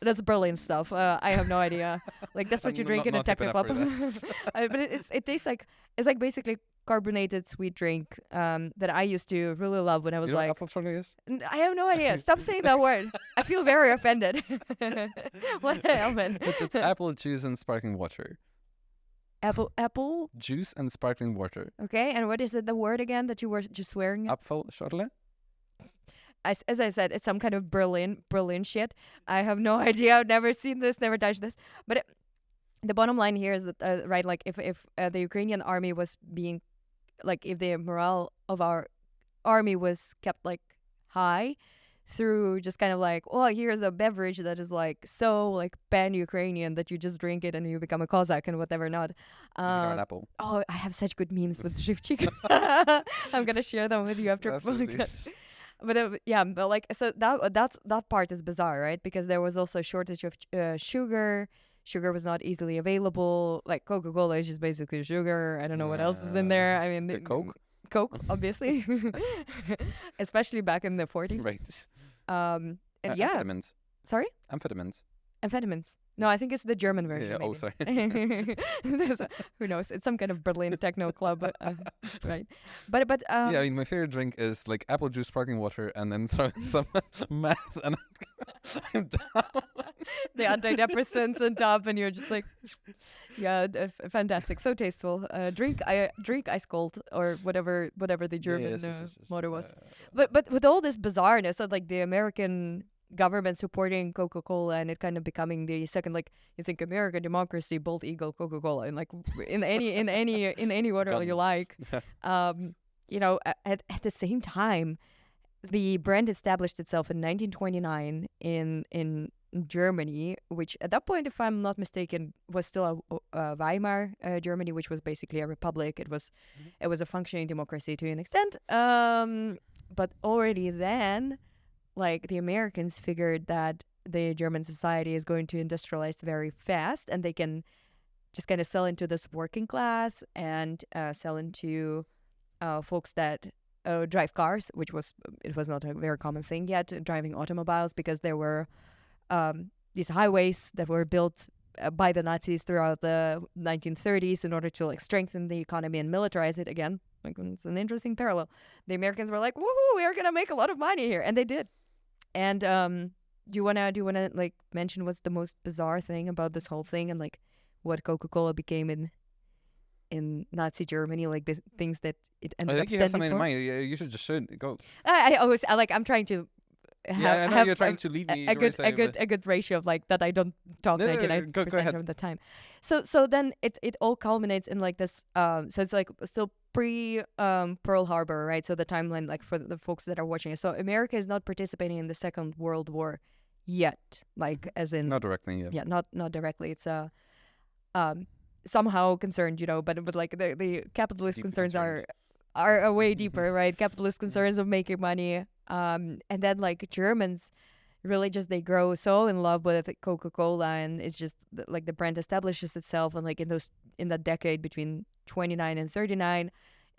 That's brilliant stuff. I have no idea. Like that's what you drink in a not hip enough techno for pub. But it tastes like it's like basically carbonated sweet drink that I used to really love when I was You know like. what apfelschorle is? I have no idea. Stop saying that word. I feel very offended. What the hell, man? It's apple juice and sparkling water. Apple. Juice and sparkling water. Okay, and what is it? The word again that you were just swearing at? Apfelschorle? As I said, it's some kind of Berlin shit. I have no idea. I've never seen this, never touched this. But the bottom line here is that, right, like if the Ukrainian army was being, like if the morale of our army was kept like high through just kind of like, oh, here's a beverage that is like so like pan-Ukrainian that you just drink it and you become a Cossack and whatever not. Become an apple. Oh, I have such good memes with Żywczyk. I'm gonna share them with you after Absolutely. podcast. But yeah, but like so that part is bizarre, right? Because there was also a shortage of sugar. Sugar was not easily available. Like Coca-Cola is just basically sugar. I don't know what else is in there. I mean, The Coke? Coke, obviously, especially back in the 40s. Right. And yeah, Amphetamines. sorry, amphetamines. No, I think it's the German version. Yeah, oh, maybe. sorry. Who knows? It's some kind of Berlin techno club, right? But Yeah, I mean, my favorite drink is like apple juice, sparkling water, and then throw in some meth, and I'm down. the antidepressants on top, and you're just like, yeah, fantastic, so tasteful. Drink ice cold or whatever the German Yes. motto was. But with all this bizarreness of like the American government supporting Coca-Cola and it kind of becoming the second, like you think American democracy, bold eagle, Coca-Cola, and like in any order you Guns. like, you know, at the same time, the brand established itself in 1929 in Germany, which at that point, if I'm not mistaken, was still a Weimar Germany, which was basically a republic. It was a functioning democracy to an extent, but already then, like the Americans figured that the German society is going to industrialize very fast, and they can just kind of sell into this working class and sell into folks that drive cars, which was not a very common thing yet, driving automobiles, because there were these highways that were built by the Nazis throughout the 1930s in order to like strengthen the economy and militarize it again. Like it's an interesting parallel. The Americans were like, "Woohoo, we are gonna make a lot of money here," and they did. And do you wanna like mention what's the most bizarre thing about this whole thing and like what Coca-Cola became in Nazi Germany, like the things that it I ended up think you have standing something in for? mind. You should just go. I'm trying to Yeah, I know have you're trying to lead me a to where I good say, but a good ratio of like that I don't talk no, no, no, 99% go ahead. of the time. So then it all culminates in like this so it's like still pre Pearl Harbor, right? So the timeline like for the folks that are watching it. So America is not participating in the Second World War yet, like as in Not directly, yeah. yeah, not directly. It's um somehow concerned, but like the capitalist Deeply concerns concerned. are way deeper, right? Capitalist concerns of making money. And then like Germans really just they grow so in love with Coca-Cola, and it's just like the brand establishes itself, and like in that decade between 29 and 39,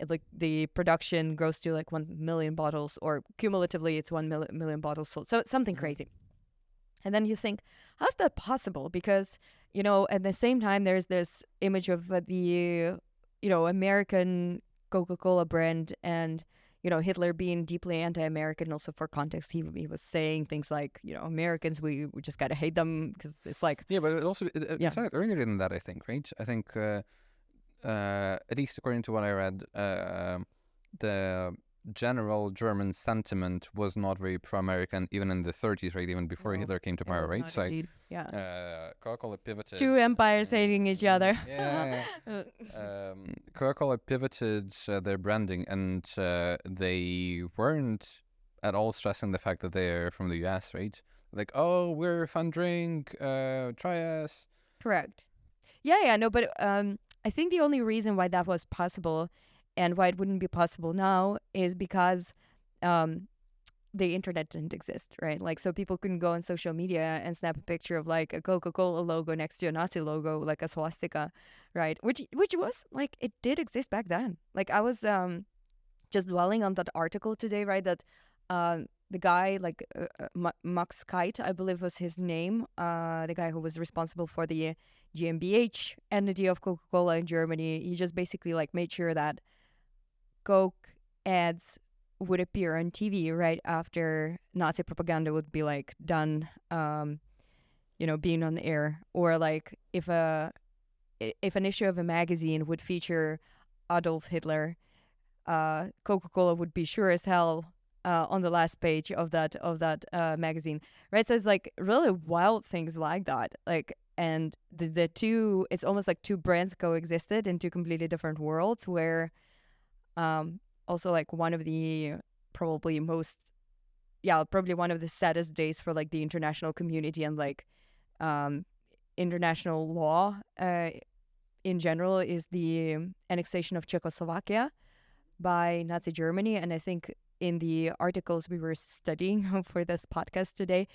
like the production grows to like 1 million bottles, or cumulatively it's 1 million bottles sold. So it's something crazy. And then you think, how's that possible? Because, at the same time, there's this image of the, American Coca-Cola brand, and, Hitler being deeply anti-American. Also, for context, he was saying things like, Americans, we just got to hate them because it's like. Yeah, but it also Yeah. started earlier than that, I think, right? I think, at least according to what I read, the general German sentiment was not very pro-American even in the 30s, right? Even before No, Hitler came to it power, was right? not So, indeed. Yeah. Coca-Cola pivoted. Two empires hating each other. Yeah. Coca-Cola pivoted their branding, and they weren't at all stressing the fact that they're from the US, right? Like, oh, we're a fun drink, try us. Correct. Yeah, no, but I think the only reason why that was possible and why it wouldn't be possible now is because um, the internet didn't exist, right? Like, so people couldn't go on social media and snap a picture of like a Coca-Cola logo next to a Nazi logo, like a swastika, right? Which was like it did exist back then. Like I was just dwelling on that article today, right? That the guy, like Max Kite, I believe was his name, the guy who was responsible for the GmbH entity of Coca-Cola in Germany, he just basically like made sure that Coke ads would appear on TV right after Nazi propaganda would be like done, being on air, or like if an issue of a magazine would feature Adolf Hitler, Coca-Cola would be sure as hell on the last page of that magazine, right? So it's like really wild things like that, like, and the two, it's almost like two brands coexisted in two completely different worlds, where also like one of the probably one of the saddest days for like the international community and like international law in general is the annexation of Czechoslovakia by Nazi Germany. And I think in the articles we were studying for this podcast today,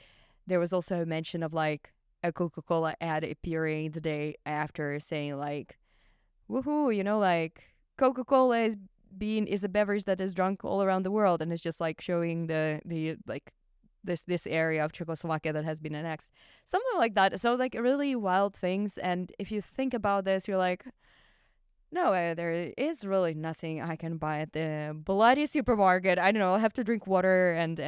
there was also a mention of like a Coca-Cola ad appearing the day after saying like, woohoo, like Coca-Cola is a beverage that is drunk all around the world, and it's just like showing the like this area of Czechoslovakia that has been annexed, something like that. So like really wild things. And if you think about this, you're like, no, there is really nothing I can buy at the bloody supermarket. I don't know. I'll have to drink water and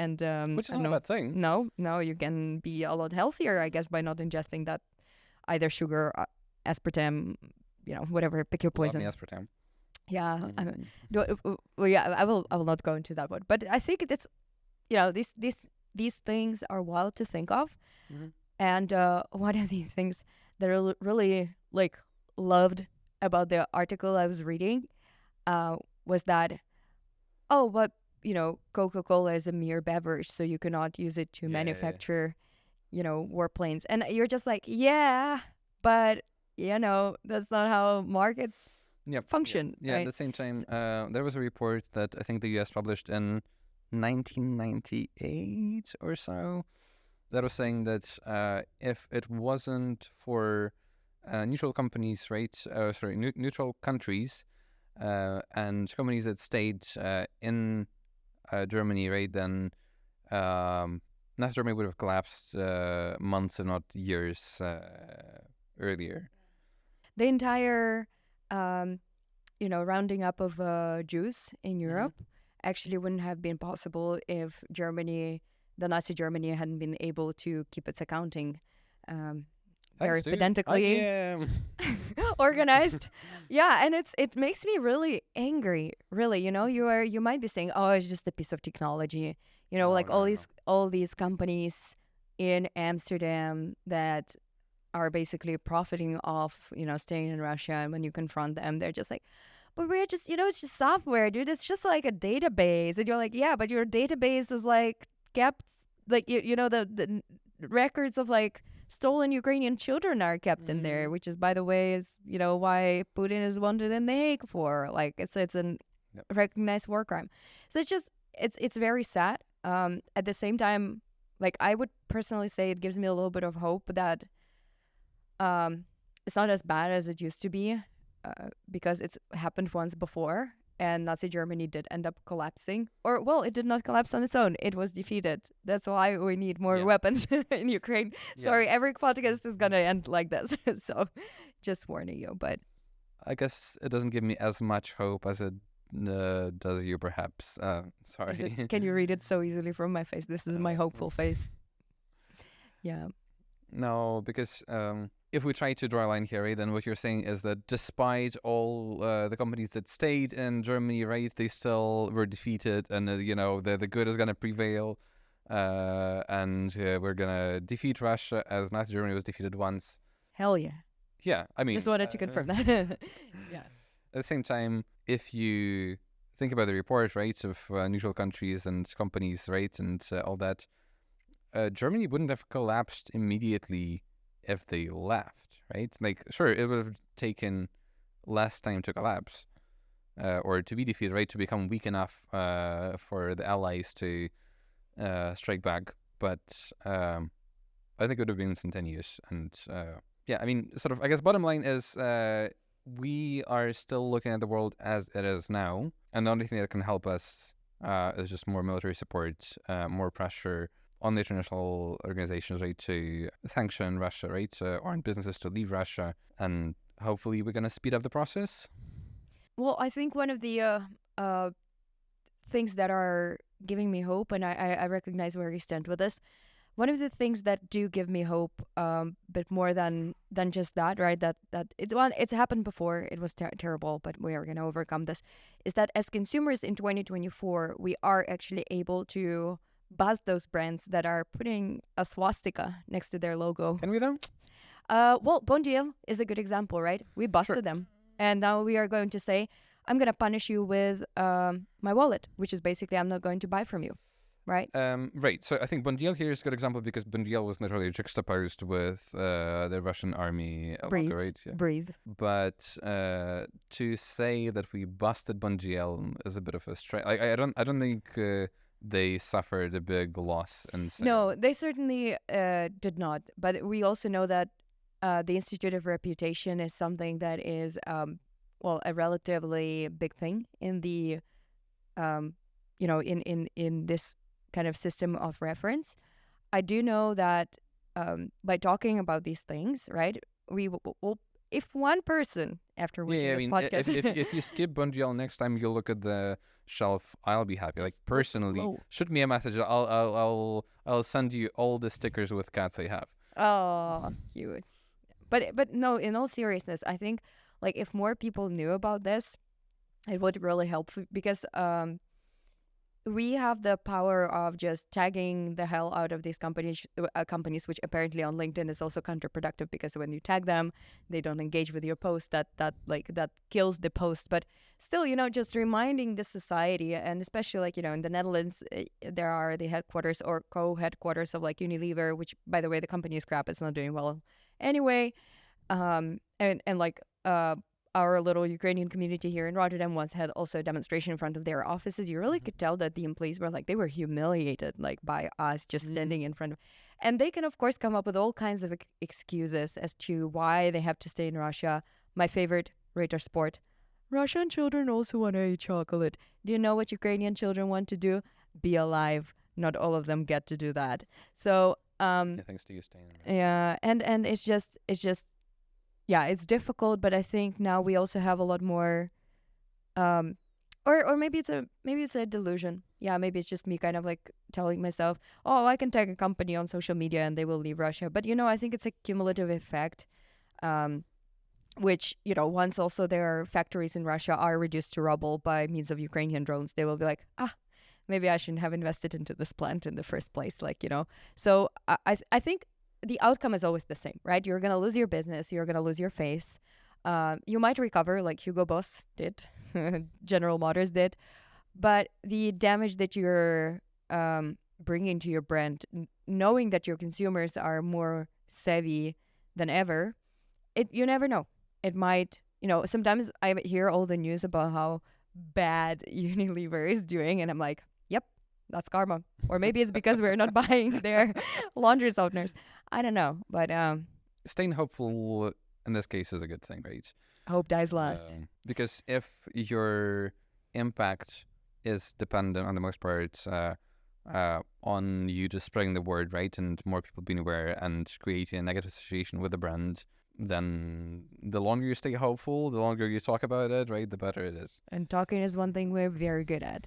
Which is I don't not a know. bad thing. No, you can be a lot healthier, I guess, by not ingesting that either sugar, aspartame, whatever. Pick your Love me poison. aspartame. Yeah, Mhm. I will not go into that one. But I think it's these things are wild to think of, Mhm. and one of the things that I really like loved about the article I was reading was that, oh, but Coca-Cola is a mere beverage, so you cannot use it to Yeah. manufacture warplanes, and you're just like, yeah, but that's not how markets Yep. function. Yeah. Right? At the same time, there was a report that I think the US published in 1998 or so that was saying that if it wasn't for neutral companies, right? Neutral countries and companies that stayed in Germany, right? Then Nazi Germany would have collapsed months, if not years, earlier. The entire rounding up of Jews in Europe actually wouldn't have been possible if Germany the Nazi Germany hadn't been able to keep its accounting Thanks, very dude. pedantically organized. Yeah, and it makes me really angry. Really, you might be saying, "Oh, it's just a piece of technology." No, Like no, no, no. all these companies in Amsterdam that are basically profiting off, staying in Russia. And when you confront them, they're just like, "But we're just, it's just software, dude. It's just like a database." And you're like, "Yeah, but your database is like kept, like the records of like stolen Ukrainian children are kept in there, which is, by the way, is why Putin is wanted in The Hague for. Like it's an Yep. recognized war crime. So it's very sad. At the same time, like I would personally say it gives me a little bit of hope that it's not as bad as it used to be, because it's happened once before. And Nazi Germany did end up collapsing. Or, well, it did not collapse on its own. It was defeated. That's why we need more Yeah. weapons in Ukraine. Yeah. Sorry, every podcast is going to end like this. So, just warning you. But I guess it doesn't give me as much hope as it does you, perhaps. Sorry. can you read it so easily from my face? This is my hopeful face. Yeah. No, because if we try to draw a line here, right, then what you're saying is that despite all the companies that stayed in Germany, right, they still were defeated, and the good is gonna prevail, and we're gonna defeat Russia as Nazi Germany was defeated once. Hell yeah. Yeah, I mean, Just wanted to confirm that. Yeah. At the same time, if you think about the report, right, of neutral countries and companies, right, and all that, Germany wouldn't have collapsed immediately if they left, right? Like, sure, it would have taken less time to collapse or to be defeated, right, to become weak enough for the Allies to strike back. But I think it would have been instantaneous. And yeah, I mean, sort of, I guess bottom line is we are still looking at the world as it is now. And the only thing that can help us is just more military support, more pressure on the international organizations, right, to sanction Russia, right, or on businesses to leave Russia, and hopefully we're going to speed up the process. Well, I think one of the things that are giving me hope, and I recognize where you stand with this, one of the things that do give me hope, but more than just that, right, that it's happened before, it was terrible, but we are going to overcome this, is that as consumers in 2024, we are actually able to buzz those brands that are putting a swastika next to their logo. Can we though? Well, Bon Deal is a good example, right? We busted them. And now we are going to say, I'm going to punish you with my wallet, which is basically I'm not going to buy from you, right? Right. So I think Bon Deal here is a good example because Bon Deal was not really juxtaposed with the Russian army Breathe. logo, right? Yeah. Breathe. But to say that we busted Bon Deal is a bit of a stretch. I don't think they suffered a big loss in sales. No, they certainly did not. But we also know that the Institute of Reputation is something that is, a relatively big thing in the, in this kind of system of reference. I do know that by talking about these things, right, we will, if one person after watching this podcast, if you skip Bon Deal next time you look at the shelf, I'll be happy. Like personally, shoot me a message. I'll send you all the stickers with cats I have. Oh, cute. But no, in all seriousness, I think like if more people knew about this, it would really help because we have the power of just tagging the hell out of these companies, which apparently on LinkedIn is also counterproductive because when you tag them, they don't engage with your post. That kills the post. But still, just reminding the society, and especially in the Netherlands, there are the headquarters or co-headquarters of like Unilever, which by the way, the company is crap. It's not doing well anyway. Our little Ukrainian community here in Rotterdam once had also a demonstration in front of their offices. You really could tell that the employees were they were humiliated by us just standing in front of, and they can of course come up with all kinds of excuses as to why they have to stay in Russia. My favorite, Ritter Sport. Russian children also want to eat chocolate. Do you know what Ukrainian children want to do? Be alive. Not all of them get to do that. So thanks to you staying. Yeah, and it's just yeah, it's difficult, but I think now we also have a lot more or maybe it's a delusion. Yeah, maybe it's just me kind of like telling myself, oh, I can tag a company on social media and they will leave Russia. But I think it's a cumulative effect, which once also their factories in Russia are reduced to rubble by means of Ukrainian drones, they will be like, maybe I shouldn't have invested into this plant in the first place. So I think the outcome is always the same, right? You're gonna lose your business, you're gonna lose your face. You might recover, like Hugo Boss did, General Motors did, but the damage that you're bringing to your brand, knowing that your consumers are more savvy than ever, you never know. It might, sometimes I hear all the news about how bad Unilever is doing, and I'm like, yep, that's karma. Or maybe it's because we're not buying their laundry softeners. I don't know, but Staying hopeful in this case is a good thing, right? hope dies last. Because if your impact is dependent, on the most part, on you just spreading the word, right, and more people being aware and creating a negative association with the brand, then the longer you stay hopeful, the longer you talk about it, right, the better it is. And talking is one thing we're very good at.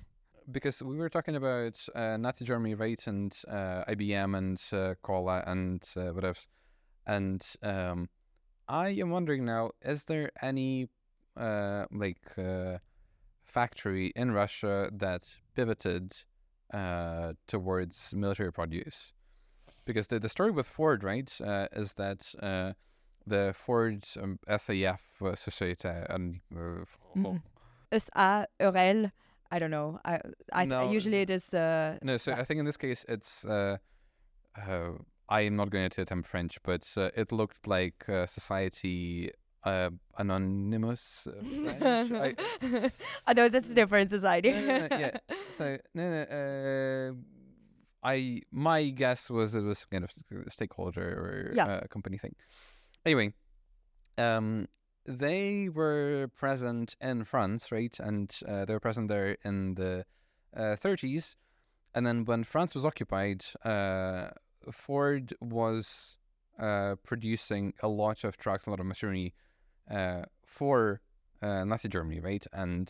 Because we were talking about Nazi Germany, right, and IBM and Cola and what else. And I am wondering now, is there any factory in Russia that pivoted towards military produce? Because the story with Ford, right, is that the Ford SAF Société and SARL, I don't know. No, usually it is. no, so I think in this case it's I am not going to attempt French, but it looked like Society Anonymous French. I know that's a different society. No, yeah. So my guess was it was kind of a stakeholder or company thing. Anyway, they were present in France, right? And they were present there in the 30s. And then when France was occupied, Ford was producing a lot of trucks, a lot of machinery for Nazi Germany, right? And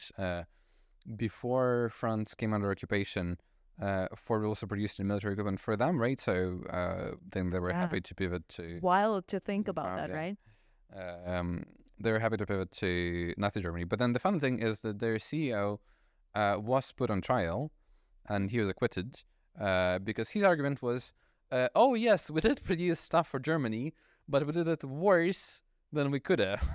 before France came under occupation, Ford also produced military equipment for them, right? So then they were happy to pivot to... Wild to think about that, right? They were happy to pivot to Nazi Germany. But then the fun thing is that their CEO was put on trial and he was acquitted because his argument was, oh yes, we did produce stuff for Germany, but we did it worse than we could have.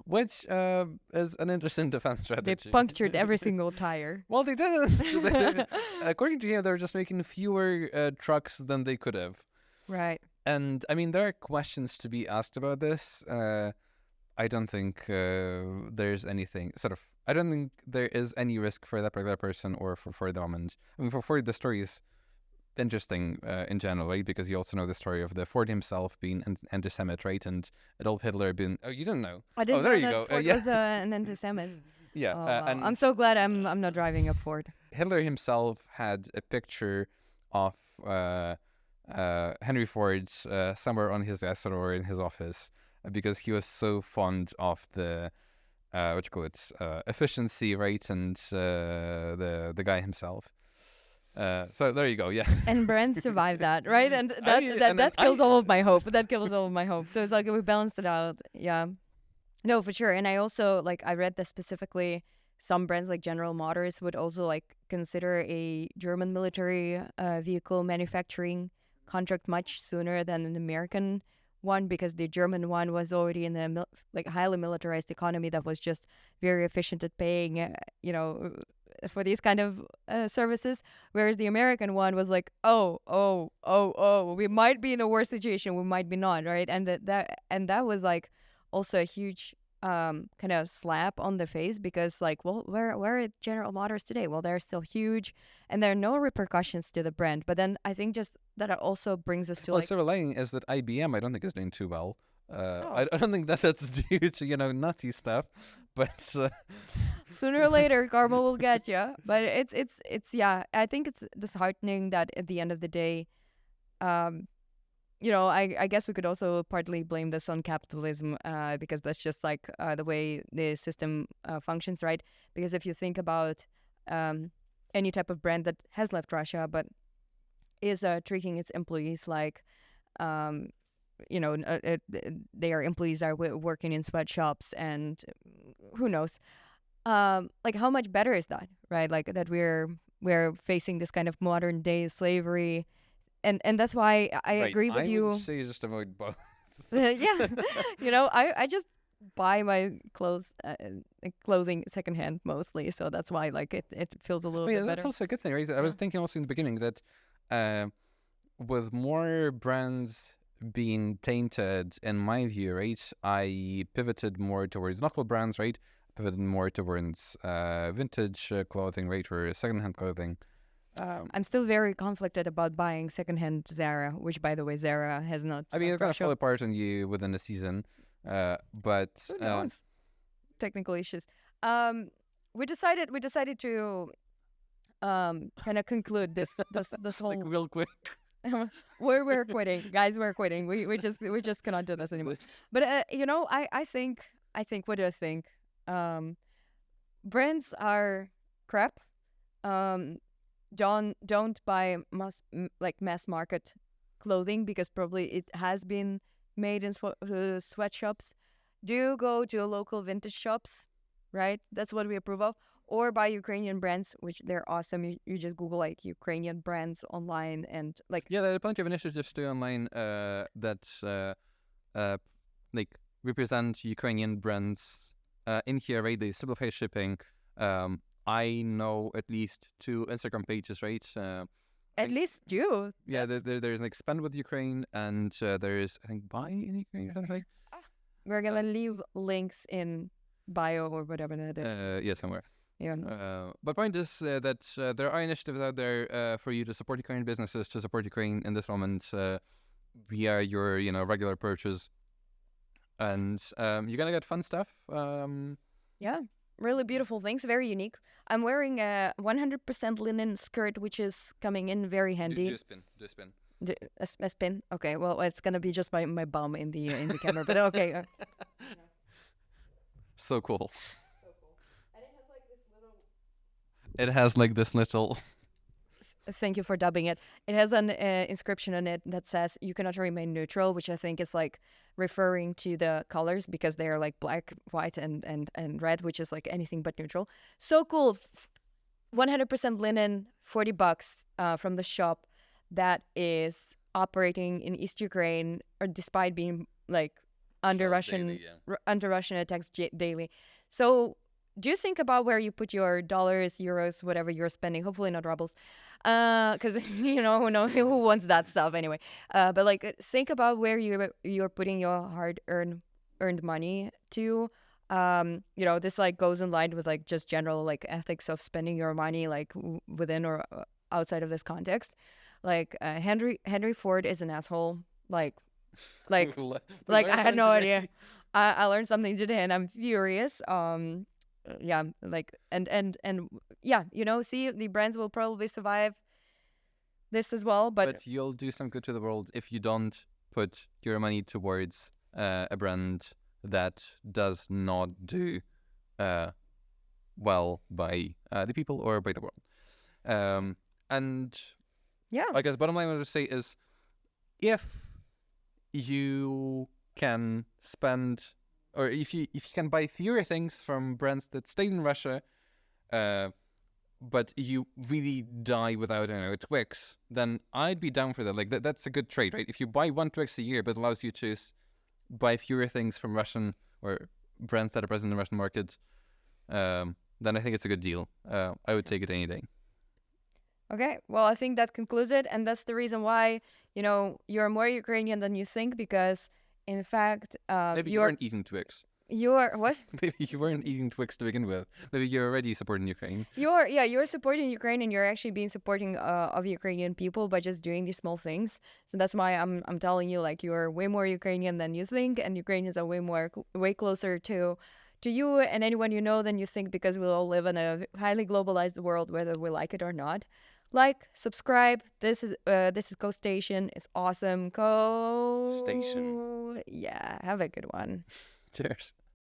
Which is an interesting defense strategy. They punctured every single tire. Well, they didn't. According to him, they were just making fewer trucks than they could have. Right. And, I mean, there are questions to be asked about this. I don't think there's anything... I don't think there is any risk for that particular person or for the moment. I mean, for Ford, the story is interesting in general, right? Because you also know the story of the Ford himself being an anti-Semite, right? And Adolf Hitler being... Oh, you didn't know? I didn't there know you that go. Ford was an anti-Semite. Yeah. Oh, wow. And I'm so glad I'm not driving a Ford. Hitler himself had a picture of Henry Ford somewhere on his desk or in his office because he was so fond of the efficiency, right, and the guy himself. So there you go, yeah. And brands survive that, right? And that kills all of my hope. That kills all of my hope. So it's like we balanced it out. Yeah. No, for sure. And I also I read that specifically some brands like General Motors would also consider a German military vehicle manufacturing contract much sooner than an American one, because the German one was already in a highly militarized economy that was just very efficient at paying, for these kind of services, whereas the American one was like, oh, we might be in a worse situation, we might be not, right? And that was also a huge kind of slap on the face, because where are General Motors today? Well, they're still huge and there are no repercussions to the brand. But then I think just that it also brings us to silver lining is that IBM I don't think is doing too well. I don't think that's due to Nazi stuff, but sooner or later karma will get you. But it's yeah, I think it's disheartening that at the end of the day I guess we could also partly blame this on capitalism, because that's just like the way the system functions, right? Because if you think about any type of brand that has left Russia but is treating its employees like, um, their employees are working in sweatshops, and who knows, like how much better is that, right? Like that we're facing this kind of modern day slavery, and that's why I Right. agree with I you. would say just avoid both. Yeah, I just buy my clothing secondhand mostly, so that's why like it feels a little Oh, yeah, bit that's better. also a good thing, right? I Yeah. was thinking also in the beginning that with more brands being tainted, in my view, right, I pivoted more towards local brands, right? Pivoted more towards vintage clothing, right, or secondhand clothing. I'm still very conflicted about buying secondhand Zara, which, by the way, Zara has not I mean, left it's gonna Russia. fall apart on you within a season, but Who knows? Technical issues. We decided to kind of conclude this like whole. real quick. we're quitting, guys. We're quitting. We just cannot do this anymore. But I think what do you think? Brands are crap. Don't buy mass market clothing, because probably it has been made in sweatshops. Do go to local vintage shops, right? That's what we approve of. Or buy Ukrainian brands, which they're awesome. You just Google like Ukrainian brands online, and like Yeah, there are plenty of initiatives too online that like represent Ukrainian brands in here, right? They simplify shipping. I know at least 2 Instagram pages, right? at least do. Yeah, there's like Spend with Ukraine, and there's, I think, Buy in Ukraine or something. We're gonna leave links in bio or whatever that is. Yeah, somewhere. Yeah. But point is that there are initiatives out there for you to support Ukrainian businesses, to support Ukraine in this moment via your regular purchase, and you're gonna get fun stuff. Yeah, really beautiful things, very unique. I'm wearing a 100% linen skirt, which is coming in very handy. Do a spin. A spin. Okay, well, it's gonna be just my bum in the camera, but okay. So cool. So cool. And it has like this little. It has like this little. Thank you for dubbing it. It has an inscription on it that says "You cannot remain neutral," which I think is like referring to the colors, because they are like black, white, and red, which is like anything but neutral. So cool. 100% linen, $40 from the shop that is operating in East Ukraine, or despite being like under Russian attacks daily. So do you think about where you put your dollars, euros, whatever you're spending? Hopefully not rubles, because who wants that stuff anyway. But like think about where you're putting your hard earned money to. This like goes in line with like just general like ethics of spending your money like within or outside of this context. Like Henry Ford is an asshole. Like I had no idea. I learned something today and I'm furious. Yeah, like and yeah, see, the brands will probably survive this as well, but you'll do some good to the world if you don't put your money towards a brand that does not do well by the people or by the world. And yeah, I guess bottom line I would say is, if you can spend, or if you can buy fewer things from brands that stayed in Russia, but you really die without a Twix, then I'd be down for that. Like that's a good trade, right? If you buy 1 Twix a year, but allows you to buy fewer things from Russian or brands that are present in the Russian market, then I think it's a good deal. I would take it any day. Okay, well, I think that concludes it, and that's the reason why you're more Ukrainian than you think, because in fact, Maybe you weren't eating Twix. You're what? Maybe you weren't eating Twix to begin with. Maybe you're already supporting Ukraine. You're supporting Ukraine, and you're actually being supporting of Ukrainian people by just doing these small things. So that's why I'm telling you, like, you're way more Ukrainian than you think, and Ukrainians are way closer to you and anyone you know than you think, because we all live in a highly globalized world, whether we like it or not. Like, subscribe. This is Co Station. It's awesome. Station. Yeah, have a good one. Cheers.